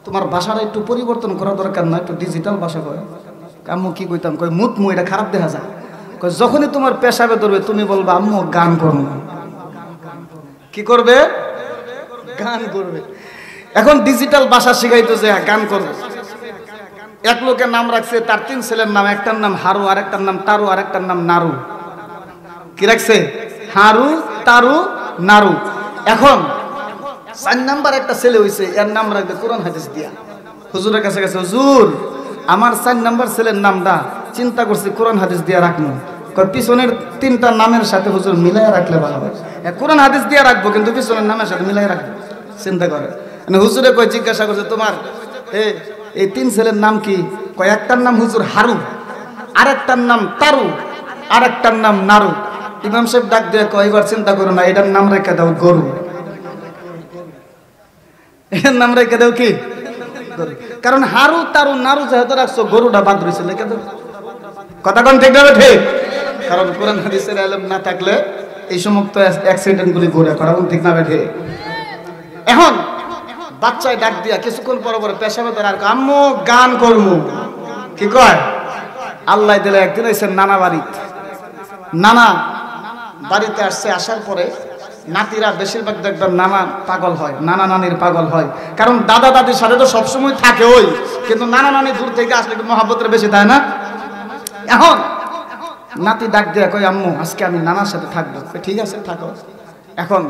S1: তোমার ভাষাটা একটু পরিবর্তন করা দরকার না, একটু ডিজিটাল ভাষা কয়। আম্মু কি কইতাম? কয় মুতমু, এটা খারাপ দেখা যায়। কয় যখনই তোমার পেশাবে ধরবে তুমি বলবা আম্মু গান করবো। কি করবে? গান করবে। এখন ডিজিটাল ভাষা শিখাইতো যে গান করবে। এক লোকের নাম রাখছে, তার 3 ছেলের নাম, একটার নাম হারু, আরেকটার নাম তারু, আরেকটার নাম নারু। কি রাখছে? হারু, তারু, নারু। এখন 4 নাম্বার একটা ছেলে হইছে, এর নাম রাখবে কোরআন হাদিস দিয়া। হুজুরের কাছে গেছে, হুজুর আমার 4 নাম্বার ছেলের নামটা চিন্তা করছি কোরআন হাদিস দিয়া রাখবো। পিছনের 3টা নামের সাথে হুজুর মিলাই রাখলে ভালো হয়। কোরআন হাদিস দিয়া রাখবো, কিন্তু পিছনের নামের সাথে মিলাই রাখবো। চিন্তা করে হুজুরে কয়, জিজ্ঞাসা করছে তোমার এই 3 ছেলের নাম কি? কয় একটার নাম হুজুর হারু, আরেকটার নাম তারু, আরেকটার নাম নারু। ইমাম সাহেব ডাক দিয়ে কয়, এবার চিন্তা করো না, এটার নাম রেখে দাও গরু। এটার নাম রেখে দাও কি? গরু। কারণ হারু, তারু, নারু যেহেতু রাখছো, গরুটা বাদ রয়েছে, রেখে দাও। কথা কোন ঠিক না ঠিক? কারণ কোরআন হাদিসের ইলম না থাকলে এই সমস্ত অ্যাক্সিডেন্ট গুলি ঘটে। কথা কোন ঠিক না ঠিক? এখন বাচ্চায় ডাক দিয়া কিছুক্ষণ পর পরে পেশাবে ধরে আর আম্মু গান করবো। কি কয়? আল্লাহ দিলে একদিন এসে নানা বাড়িতে, নানা বাড়িতে আসছে। আসার পরে নাতিরা বেশিরভাগ দেখবেন নানা পাগল হয়, নানা নানির পাগল হয়। কারণ দাদা দাদির সাথে তো সবসময় থাকে ওই, কিন্তু নানা নানি দূর থেকে আসলে একটু মহাব্বতের বেশি, তাই না? এখন নাতি ডাক দিয়া কয় আম্মু আজকে আমি নানার সাথে থাকবো। ঠিক আছে থাকো। এখন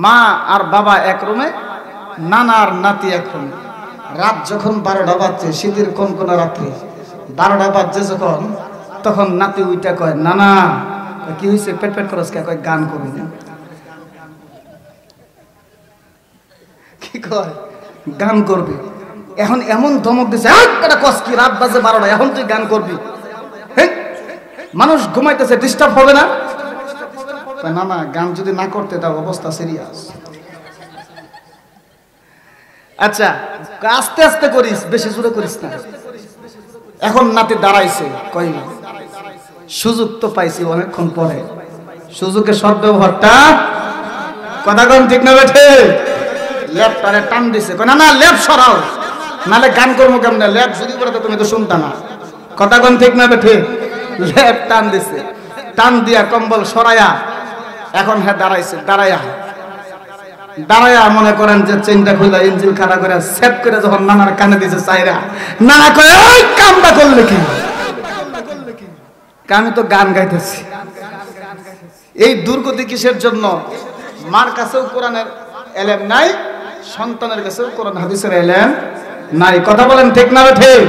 S1: মা আর বাবা এক রুমে, নানা আর নাতি এক রুমে। রাত যখন 12টা বাজছে, শীতের কোন রাত্রি 12টা বাজছে যখন, তখন নাতি উইটা কয় নানা কি হয়েছে, পেট পেট খরচ কে? কয় গান করবি। কি কয়? গান করবি। এখন এমন ধমক দিছে, কি রাত বাজে 12টা, এখন তুই গান করবি? মানুষ ঘুমাইতেছে, ডিস্টার্ব হবে না? না না, গান যদি না করতে তার অবস্থা সিরিয়াস। আচ্ছা আস্তে আস্তে করিস, বেশি জোরে করিস না। এখন নাতি দাঁড়াইছে, কই সুযোগ তো পাইছি অনেকক্ষণ পরে, সুযোগের সদ্ব্যবহারটা। কথা কোন ঠিক না বেঠে? ল্যাপটারে টান দিছে, না না ল্যাপ সরাও, নালে গান করবো কেমন? ল্যাপ যদি করে তো তুমি তো শুনতা না। কথা কোন ঠিক না বেঠে? লেপ টান দিছে, টান দিয়া কম্বল সরাইয়া এখন হ্যাঁ দাঁড়াইছে, দাঁড়াইয়া মনে করেন যে চেনটা খুলে ইঞ্জিন খাড়া করে সেট করে যখন নানার কানে দিছে চাইরা, নানা কয় ওই কামটা করলে কি? আমি তো গান গাইতেছি। এই দুর্গতি কিসের জন্য? মার কাছেও কোরআনের এলেম নাই, সন্তানের কাছেও কোরআন হাদিসের এলেম নাই। কথা বলেন ঠিক না ঠিক?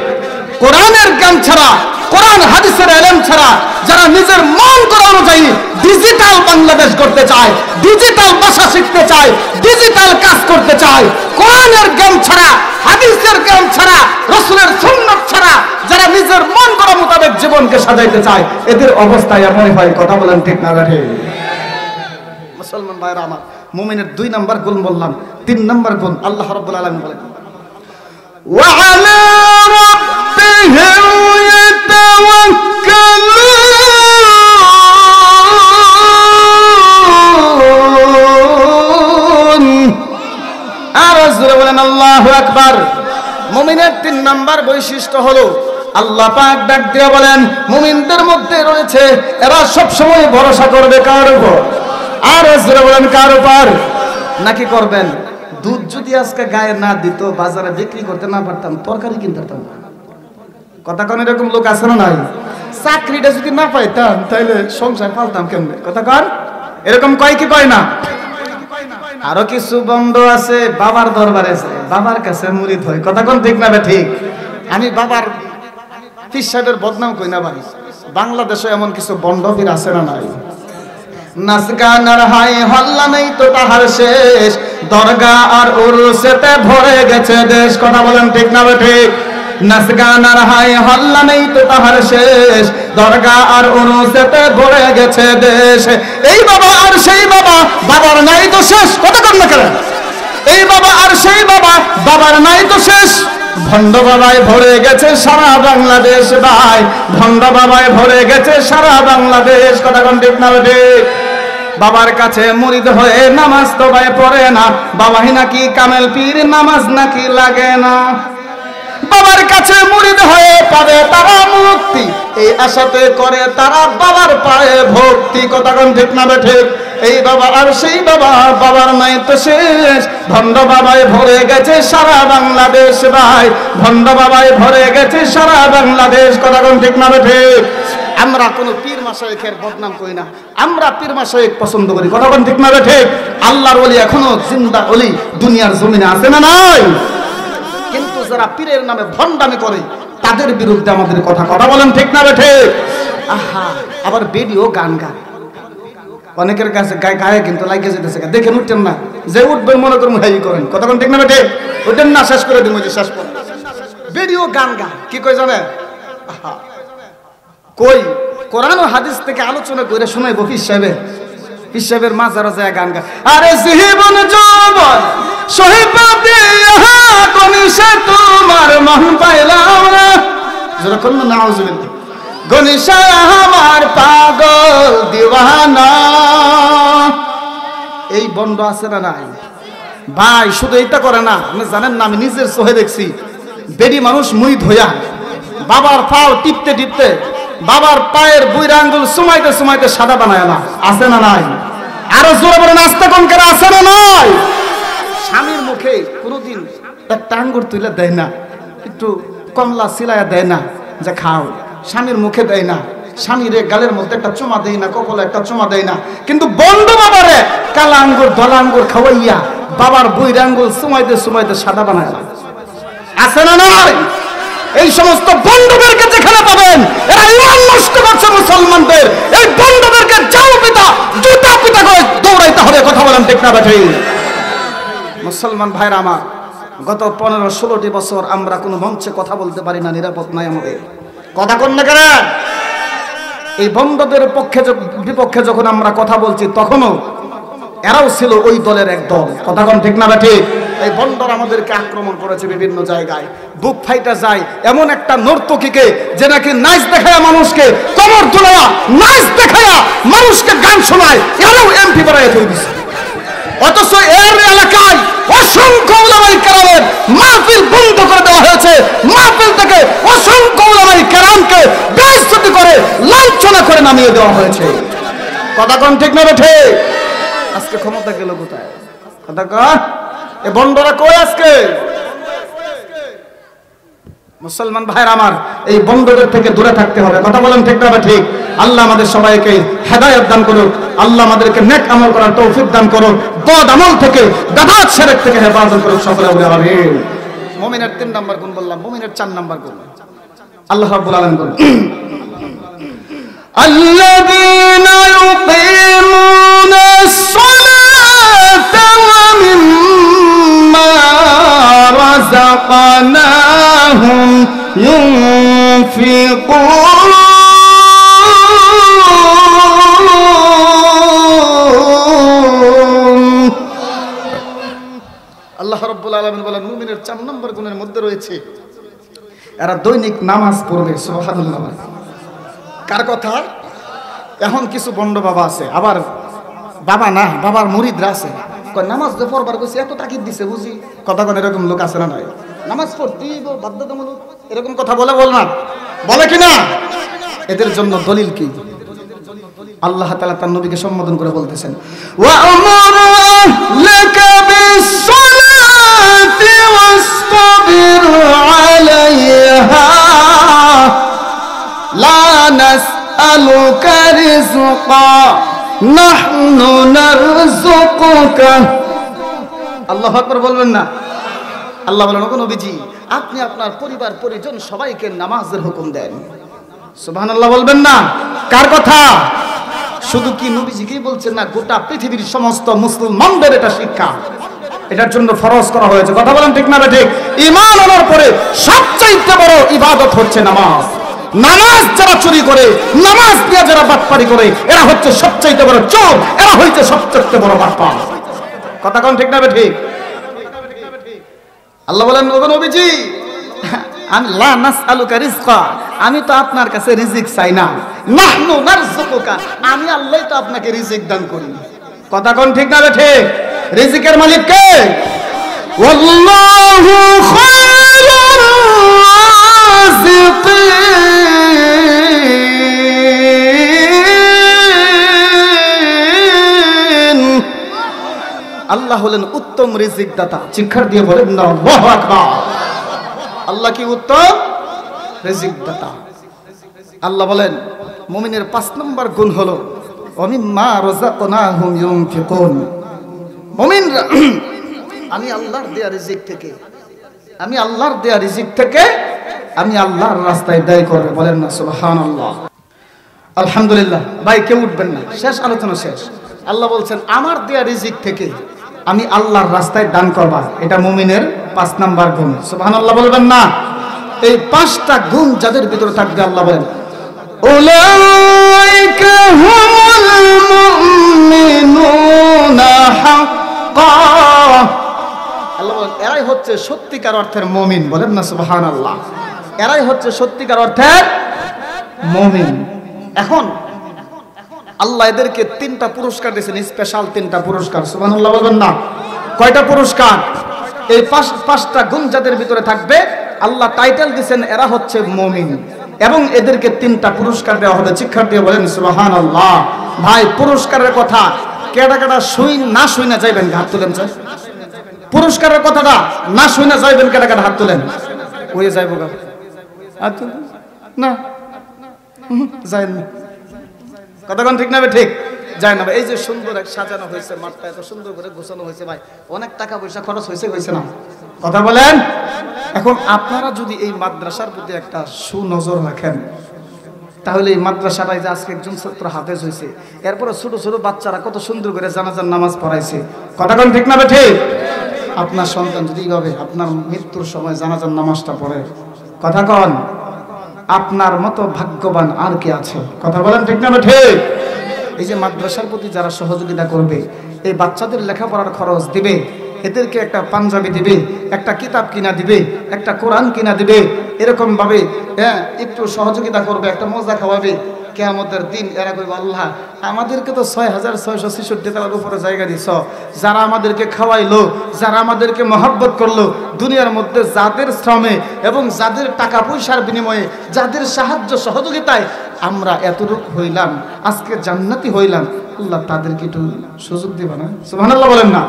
S1: কোরআনের জ্ঞান ছাড়া, কোরআন হাদিসের এলেম ছাড়া যারা নিজের মন করা অনুযায়ী ডিজিটাল বাংলাদেশ করতে চায়, ডিজিটাল ভাষা শিখতে চায়, ডিজিটাল কাজ করতে চায়, কোরআনের জ্ঞান ছাড়া, হাদিসের জ্ঞান ছাড়া, রাসূলের সুন্নাত ছাড়া যারা নিজের মন করা মোতাবেক জীবনকে সাজাইতে চায়, এদের অবস্থা এমনই হয়। কথা বলেন ঠিক না ঠিক? মুসলমান ভাইরা আমার, মুমিনের 2 নাম্বার গুণ বললাম, 3 নাম্বার গুণ আল্লাহ রাব্বুল আলামিন বলেন ওয়া আলা রাব্বিহিম ইয়াতাওয়াক্কালুন। আর রাসূল বলেন আল্লাহু আকবার। মুমিনের 3 নাম্বার বৈশিষ্ট্য হলো আল্লাহ পাক ডাক দিয়ে বলেন মুমিনদের মধ্যে রয়েছে এরা সব সময় ভরসা করবে কার উপর? আর রাসূল বলেন কার উপর? নাকি করবেন দুধ যদি আজকে গায়ে না দিত, বাজারে বিক্রি করতে না পারতাম, তরকারি কিনতে পারতাম না। কথা কোন এরকম লোক আছে না নাই? চাকরিটা যদি না পাইতাম তাহলে সংসার পালতাম কেমনে? কথা কর, এরকম কয় কি কয় না? আরো কিছু বন্ধ আছে বাবার দরবারে আছে, বাবার কাছে মুরিদ হয়। কথা কোন ঠিক না ঠিক? আমি বাবার পীর সাহেবের বদনাম কই না ভাই, বাংলাদেশে এমন কিছু বন্ড পীর আছে না নাই? নাচ গান আর হাই হল্লা নেই তো তাহার শেষ, দরগা আর উরুসেতে ভরে গেছে দেশ। কথা বলেন ঠিক না ঠিক? নাচ গান আর হাই হল্লা নেই তো তাহার শেষ, দরগা আর উরুসেতে ভরে গেছে দেশ। এই বাবা আর সেই বাবা, বাবার নাই তো শেষ। কথা কর না কেন? এই বাবা আর সেই বাবা, বাবার নাই তো শেষ। ভণ্ড বাবায় ভরে গেছে সারা বাংলাদেশ ভাই, ভণ্ড বাবায় ভরে গেছে সারা বাংলাদেশ। কথা কোন ঠিক না ঠিক? বাবার কাছে মুরিদ হয়ে নামাজ তো ভাই পড়ে না, বাবাই নাকি কামেল পীর, নামাজ নাকি লাগে না। বাবার কাছে মুরিদ হয়ে পাবে তারা মুক্তি, এই আশাতে করে তারা বাবার পায়ে ভক্তি। কথা কোন ঠিক না ঠিক? এই বাবা আর সেই বাবা, বাবার নাই তো শেষ। ভণ্ড বাবায় ভরে গেছে সারা বাংলাদেশ ভাই, ভণ্ড বাবায় ভরে গেছে সারা বাংলাদেশ। কথা কোন ঠিক না ঠিক? আমরা কোনো পীর মাশায়েখের বদনাম করি না, আমরা পীর মাশায়েখ পছন্দ করি। কথা কোন ঠিক না ঠিক? আল্লাহর ওলি এখনো জিন্দা ওলি দুনিয়ার জমিনে আছে না নাই? কিন্তু যারা পীরের নামে ভণ্ডামি করে তাদের বিরুদ্ধে আমাদের কথা। কথা বলেন ঠিক না ঠিক? আহা, আবার ভিডিও গান গায় অনেকের কাছে, গায়ে কিন্তু লাগে যেতেছে। দেখেন উঠতেন না, যে উঠবেন মনে করুন হাই করেন। কথা কোন ঠিক না ঠিক? উঠেন না, শেষ করে দিব যে শেষ করে ভিডিও গান গায়। কি কই জানে? আহা, কই কোরআন ও হাদিস থেকে আলোচনা করে শোনাইবো পীর সাহেবের মাজারে যায় গান গায়। আরে জীবন যৌবন সহিপাতে ইহা কোনিশে তোমার মন পাইলাম না, যারা কোন নাউজুবিল্লাহ, গনিশা আমার পাগল দিওয়ানা। এই বন্ড আছে না নাই ভাই? শুধু এইটা করে না, আপনি জানেন না, আমি নিজের চোখে দেখছি বেডি মানুষ মুরিদ হইয়া বাবার পাও টিপতে টিপতে, বাবার পায়ের বুইরা আঙ্গুল সুমাইতে সুমাইতে সাদা বানায় না। আছে না নাই? আরো জোরে বলেন আস্তে কম করে, আছে না নাই? স্বামীর মুখে কোনোদিন একটা আঙ্গুর তুলে দেয় না, একটু কমলা সিলাইয়া দেয় না যে খাও, স্বামীর মুখে দেয় না, স্বামীর গালের মধ্যে একটা চুমা দেয় না, কপালে একটা চুমা দেয় না। কিন্তু বন্ধু বাবারে কালা আঙ্গুর দলা আঙ্গুর খাওয়াইয়া বাবার বুইরা আঙ্গুল সুমাইতে সুমাইতে সাদা বানায় না। আছে না নাই? এই সমস্ত বন্ধুদেরকে যেখানে পাবেন এরা ইমান নষ্ট করছে মুসলমানদের, এই বন্ধুদেরকে যাও পিতা জুতা পিতা করে দৌড়াইতে হবে। কথা বলেন ঠিক না ঠিক? মুসলমান ভাইরা আমার, গত 15-16টি বছর আমরা কোনো মঞ্চে কথা বলতে পারি না, নিরাপদ নাই আমাদের। কথা কোন না কেন? এই বন্ধুদের পক্ষে বিপক্ষে যখন আমরা কথা বলছি তখনও এরাও ছিল ওই দলের এক দল। কথা কোন ঠিক না ঠিক? এই বন্দর আমাদেরকে আক্রমণ করেছে বিভিন্ন জায়গায়, বুক ফাইটা যায় এমন একটা নর্তকীকে যে নাকি নাচ দেখায়া মানুষকে কমর দুলায়া নাচ দেখায়া মানুষকে গান শোনায়, এরাও এমপি বানায় তৈরি দিচ্ছে। অথচ এর এলাকায় অসংখ্য উলামায়ে কেরামের মাহফিল বন্ধ করে দেওয়া হয়েছে, মাহফিল থেকে অসংখ্য উলামায়ে কেরামকে বেইজ্জতি করে লাঞ্ছনা করে নামিয়ে দেওয়া হয়েছে। কথা কোন ঠিক না বেঠে? আজকে ক্ষমতা গেল কোথায়? কথা কর, এ বন্ডরা কই আজকে? মুসলমান ভাইরা আমার, এই বন্ডদের থেকে দূরে থাকতে হবে। কথা বলেন ঠিক না ঠিক? আল্লাহ আমাদের সবাইকে হেদায়েত দান করুক, আল্লাহ আমাদেরকে নেক আমল করার তৌফিক দান করুক, বদ আমল থেকে বিদআত শিরক থেকে হেফাজত করুক। সকলে বলে আমিন। মুমিনের 3 নাম্বার গুণ বললাম, মুমিনের 4 নাম্বার গুণ আল্লাহ রাব্বুল আলামিন বলেন, আল্লাযীনা ইউকিমুনাস সালাতা ওয়া মিম্মা রাযাকনাহুম ينفقون আল্লাহ রাব্বুল আলামিন বলেন মুমিনের 4 নম্বর গুণের মধ্যে রয়েছে এরা দৈনিক নামাজ পড়বে। সুবহানাল্লাহ। কার কথা? এখন কিছু বন্ড বাবা আছে, আবার বাবা না বাবার মুরিদরা আছে, কয় নামাজ যে পড়বার কইছে এত তাকিদ দিছে বুঝি। কথা কোন এরকম লোক আছে না নাই? নামাজ পড়তেই বাধ্যতামূলক এরকম কথা বলে না, বলে কিনা? এদের জন্য দলিল কি? আল্লাহ তাআলা তার নবীকে সম্বোধন করে বলতেছেন, ওয়া আমারু লাকা বিস-সালাতি ওয়াসতাবির আলাইহা লা নাসআলুকা রিজকা নাহনু নারযুকুকা। আল্লাহু আকবার বলবেন না? আল্লাহ বলেন, ওগো নবীজি, আপনি আপনার পরিবার পরিজন সবাইকে নামাজের হুকুম দেন। সুবহানাল্লাহ বলবেন না? কার কথা? শুধু কি নবীজিকেই বলছেন না, গোটা পৃথিবীর সমস্ত মুসলমানদের এটা শিক্ষা, এটার জন্য ফরজ করা হয়েছে। কথা বলেন ঠিক না ঠিক? ঈমান আনার পরে সবচেয়ে বড় ইবাদত হচ্ছে নামাজ। নামাজ যারা চুরি করে, নামাজ দিয়ে যারা বাটপারি করে, এরা হচ্ছে সবচেয়ে বড় চোর, এরা হচ্ছে সবচেয়ে বড় বাটপার। কথা কোন ঠিক না ঠিক? আল্লাহ বলেন, ওগো নবীজি, আমি লা নাসআলুকা রিজকা, আমি তো আপনার কাছে রিজিক চাই না, নাহনু নারযুকুকা, আমি আল্লাহই তো আপনাকে রিজিক দান করি। কথা কোন ঠিক না ঠিক? রিজিকের মালিক কে? ওয়াল্লাহু খায়রুর রাযিকিন। আল্লাহ হলেন উত্তম রিজিক দাতা। চিৎকার দিয়ে বলেন না আল্লাহু আকবার। আল্লাহ কি উত্তম রিজিক দাতা। আল্লাহ বলেন মুমিনের 5 নম্বর গুণ হলো ওমিম্মা রাযাকনাহুম ইউনফিকুন। মুমিনরা আমি আল্লাহর দেয়া রিজিক থেকে, আমি আল্লাহর দেয়া রিজিক থেকে আমি আল্লাহর রাস্তায় ব্যয় করবে। বলেন না সুবহানাল্লাহ। আলহামদুলিল্লাহ। ভাই কেউ উঠবেন না, শেষ আলোচনা শেষ। আল্লাহ বলছেন আমার দেয়া রিজিক থেকে আমি আল্লাহর রাস্তায় দান করবা, এটা মুমিনের 5 নাম্বার গুণ। সুবহানাল্লাহ বলবেন না? এই 5টা গুণ যাদের ভিতরে থাকবে, আল্লাহ বলেন উলাইকা হুমুল মুমিনুনা হাক্কা। আল্লাহ বলেন এরাই হচ্ছে সত্যিকার অর্থের মুমিন। বলেন না সুবহানাল্লাহ? এরাই হচ্ছে সত্যিকার অর্থের মুমিন। এখন আল্লাহ এদেরকে 3টা পুরস্কার দিয়েছেন, স্পেশাল 3টা পুরস্কার। সুবহানাল্লাহ বলবেন না? কয়টা পুরস্কার? এই 5টা গুণ যাদের ভিতরে থাকবে আল্লাহ টাইটেল দিয়েছেন এরা হচ্ছে মুমিন, এবং এদেরকে 3টা পুরস্কার দেওয়া হবে। চিৎকার দিয়ে বলেন সুবহানাল্লাহ। ভাই পুরস্কারের কথা কেডা কেডা না শুই না যাইবেন, হাত তুলেন। পুরস্কারের কথাটা না শুই না যাইবেন, কেডা কেডা হাত তুলেন। হয়ে যাইব গা হাত তুলেন না, যাইন না। কতক্ষণ ঠিক না ঠিক? যায় না। এই যে সুন্দর এক সাজানো হয়েছে, মাঠটা এত সুন্দর করে গোছানো হয়েছে, ভাই অনেক টাকা পয়সা খরচ হয়েছে না? কথা বলেন। এখন আপনারা যদি এই মাদ্রাসার প্রতি একটা সুনজর রাখেন, তাহলে এই মাদ্রাসাটায় যে আজকে একজন ছাত্র হাফেজ হয়েছে, এরপরে ছোট ছোট বাচ্চারা কত সুন্দর করে জানাজার নামাজ পড়াইছে। কতক্ষণ ঠিক না ঠিক? আপনার সন্তান যদি এইভাবে আপনার মৃত্যুর সময় জানাজার নামাজটা পড়ে, কথা কন, আপনার মতো ভাগ্যবান আর কে আছে? কথা বলেন ঠিক না ঠিক? এই যে মাদ্রাসার প্রতি যারা সহযোগিতা করবে, এই বাচ্চাদের লেখাপড়ার খরচ দিবে, এদেরকে একটা পাঞ্জাবি দিবে, একটা কিতাব কিনা দিবে, একটা কোরআন কিনা দিবে, এরকম ভাবে একটু সহযোগিতা করবে, একটা মজা খাওয়াবে, কিয়ামতের দিন এরা কইবে আল্লাহ আমাদেরকে তো 6666 তলার উপরে জায়গা দিছ, যারা আমাদেরকে খাওয়াইলো, যারা আমাদেরকে মহব্বত করলো, দুনিয়ার মধ্যে যাদের শ্রমে এবং যাদের টাকা পয়সার বিনিময়ে, যাদের সাহায্য সহযোগিতায় আমরা এতটুকু হইলাম, আজকে জান্নাতি হইলাম, আল্লাহ তাদেরকে একটু সুযোগ দিবা না? সুবহানাল্লাহ বলেন না?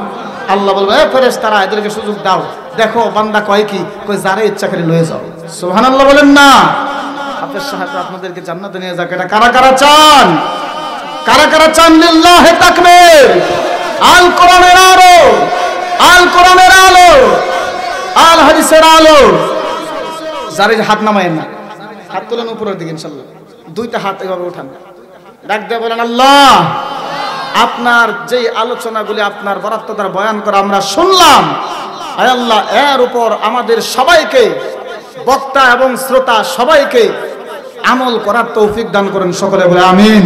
S1: আল্লাহ বলবে এ ফেরেশতারা এদেরকে সুযোগ দাও, দেখো বান্দা কয় কি, কই যারা ইচ্ছা করে লয়ে যাও। সুবহানাল্লাহ বলেন না? আপনার সাহায্য আপনাদেরকে জান্নাতে নিয়ে যাক, এটা কারা কারা চান? কারা কারা চান? লিল্লাহি তাকবীর। আল কোরআনের আলো, আল কোরআনের আলো, আল হাদিসের আলো। যারা হাত নামায়েন না, হাত তোলেন উপরের দিকে ইনশাআল্লাহ, দুইটা হাত এভাবে উঠান, ডাক দিয়ে বলেন আল্লাহ আপনার যেই আলোচনাগুলি আপনার বরাদ্দ দ্বারা বয়ান করা আমরা শুনলাম, আয় আল্লাহ এর উপর আমাদের সবাইকে, বক্তা এবং শ্রোতা সবাইকে আমল করার তৌফিক দান করেন, সকলে বলে আমিন।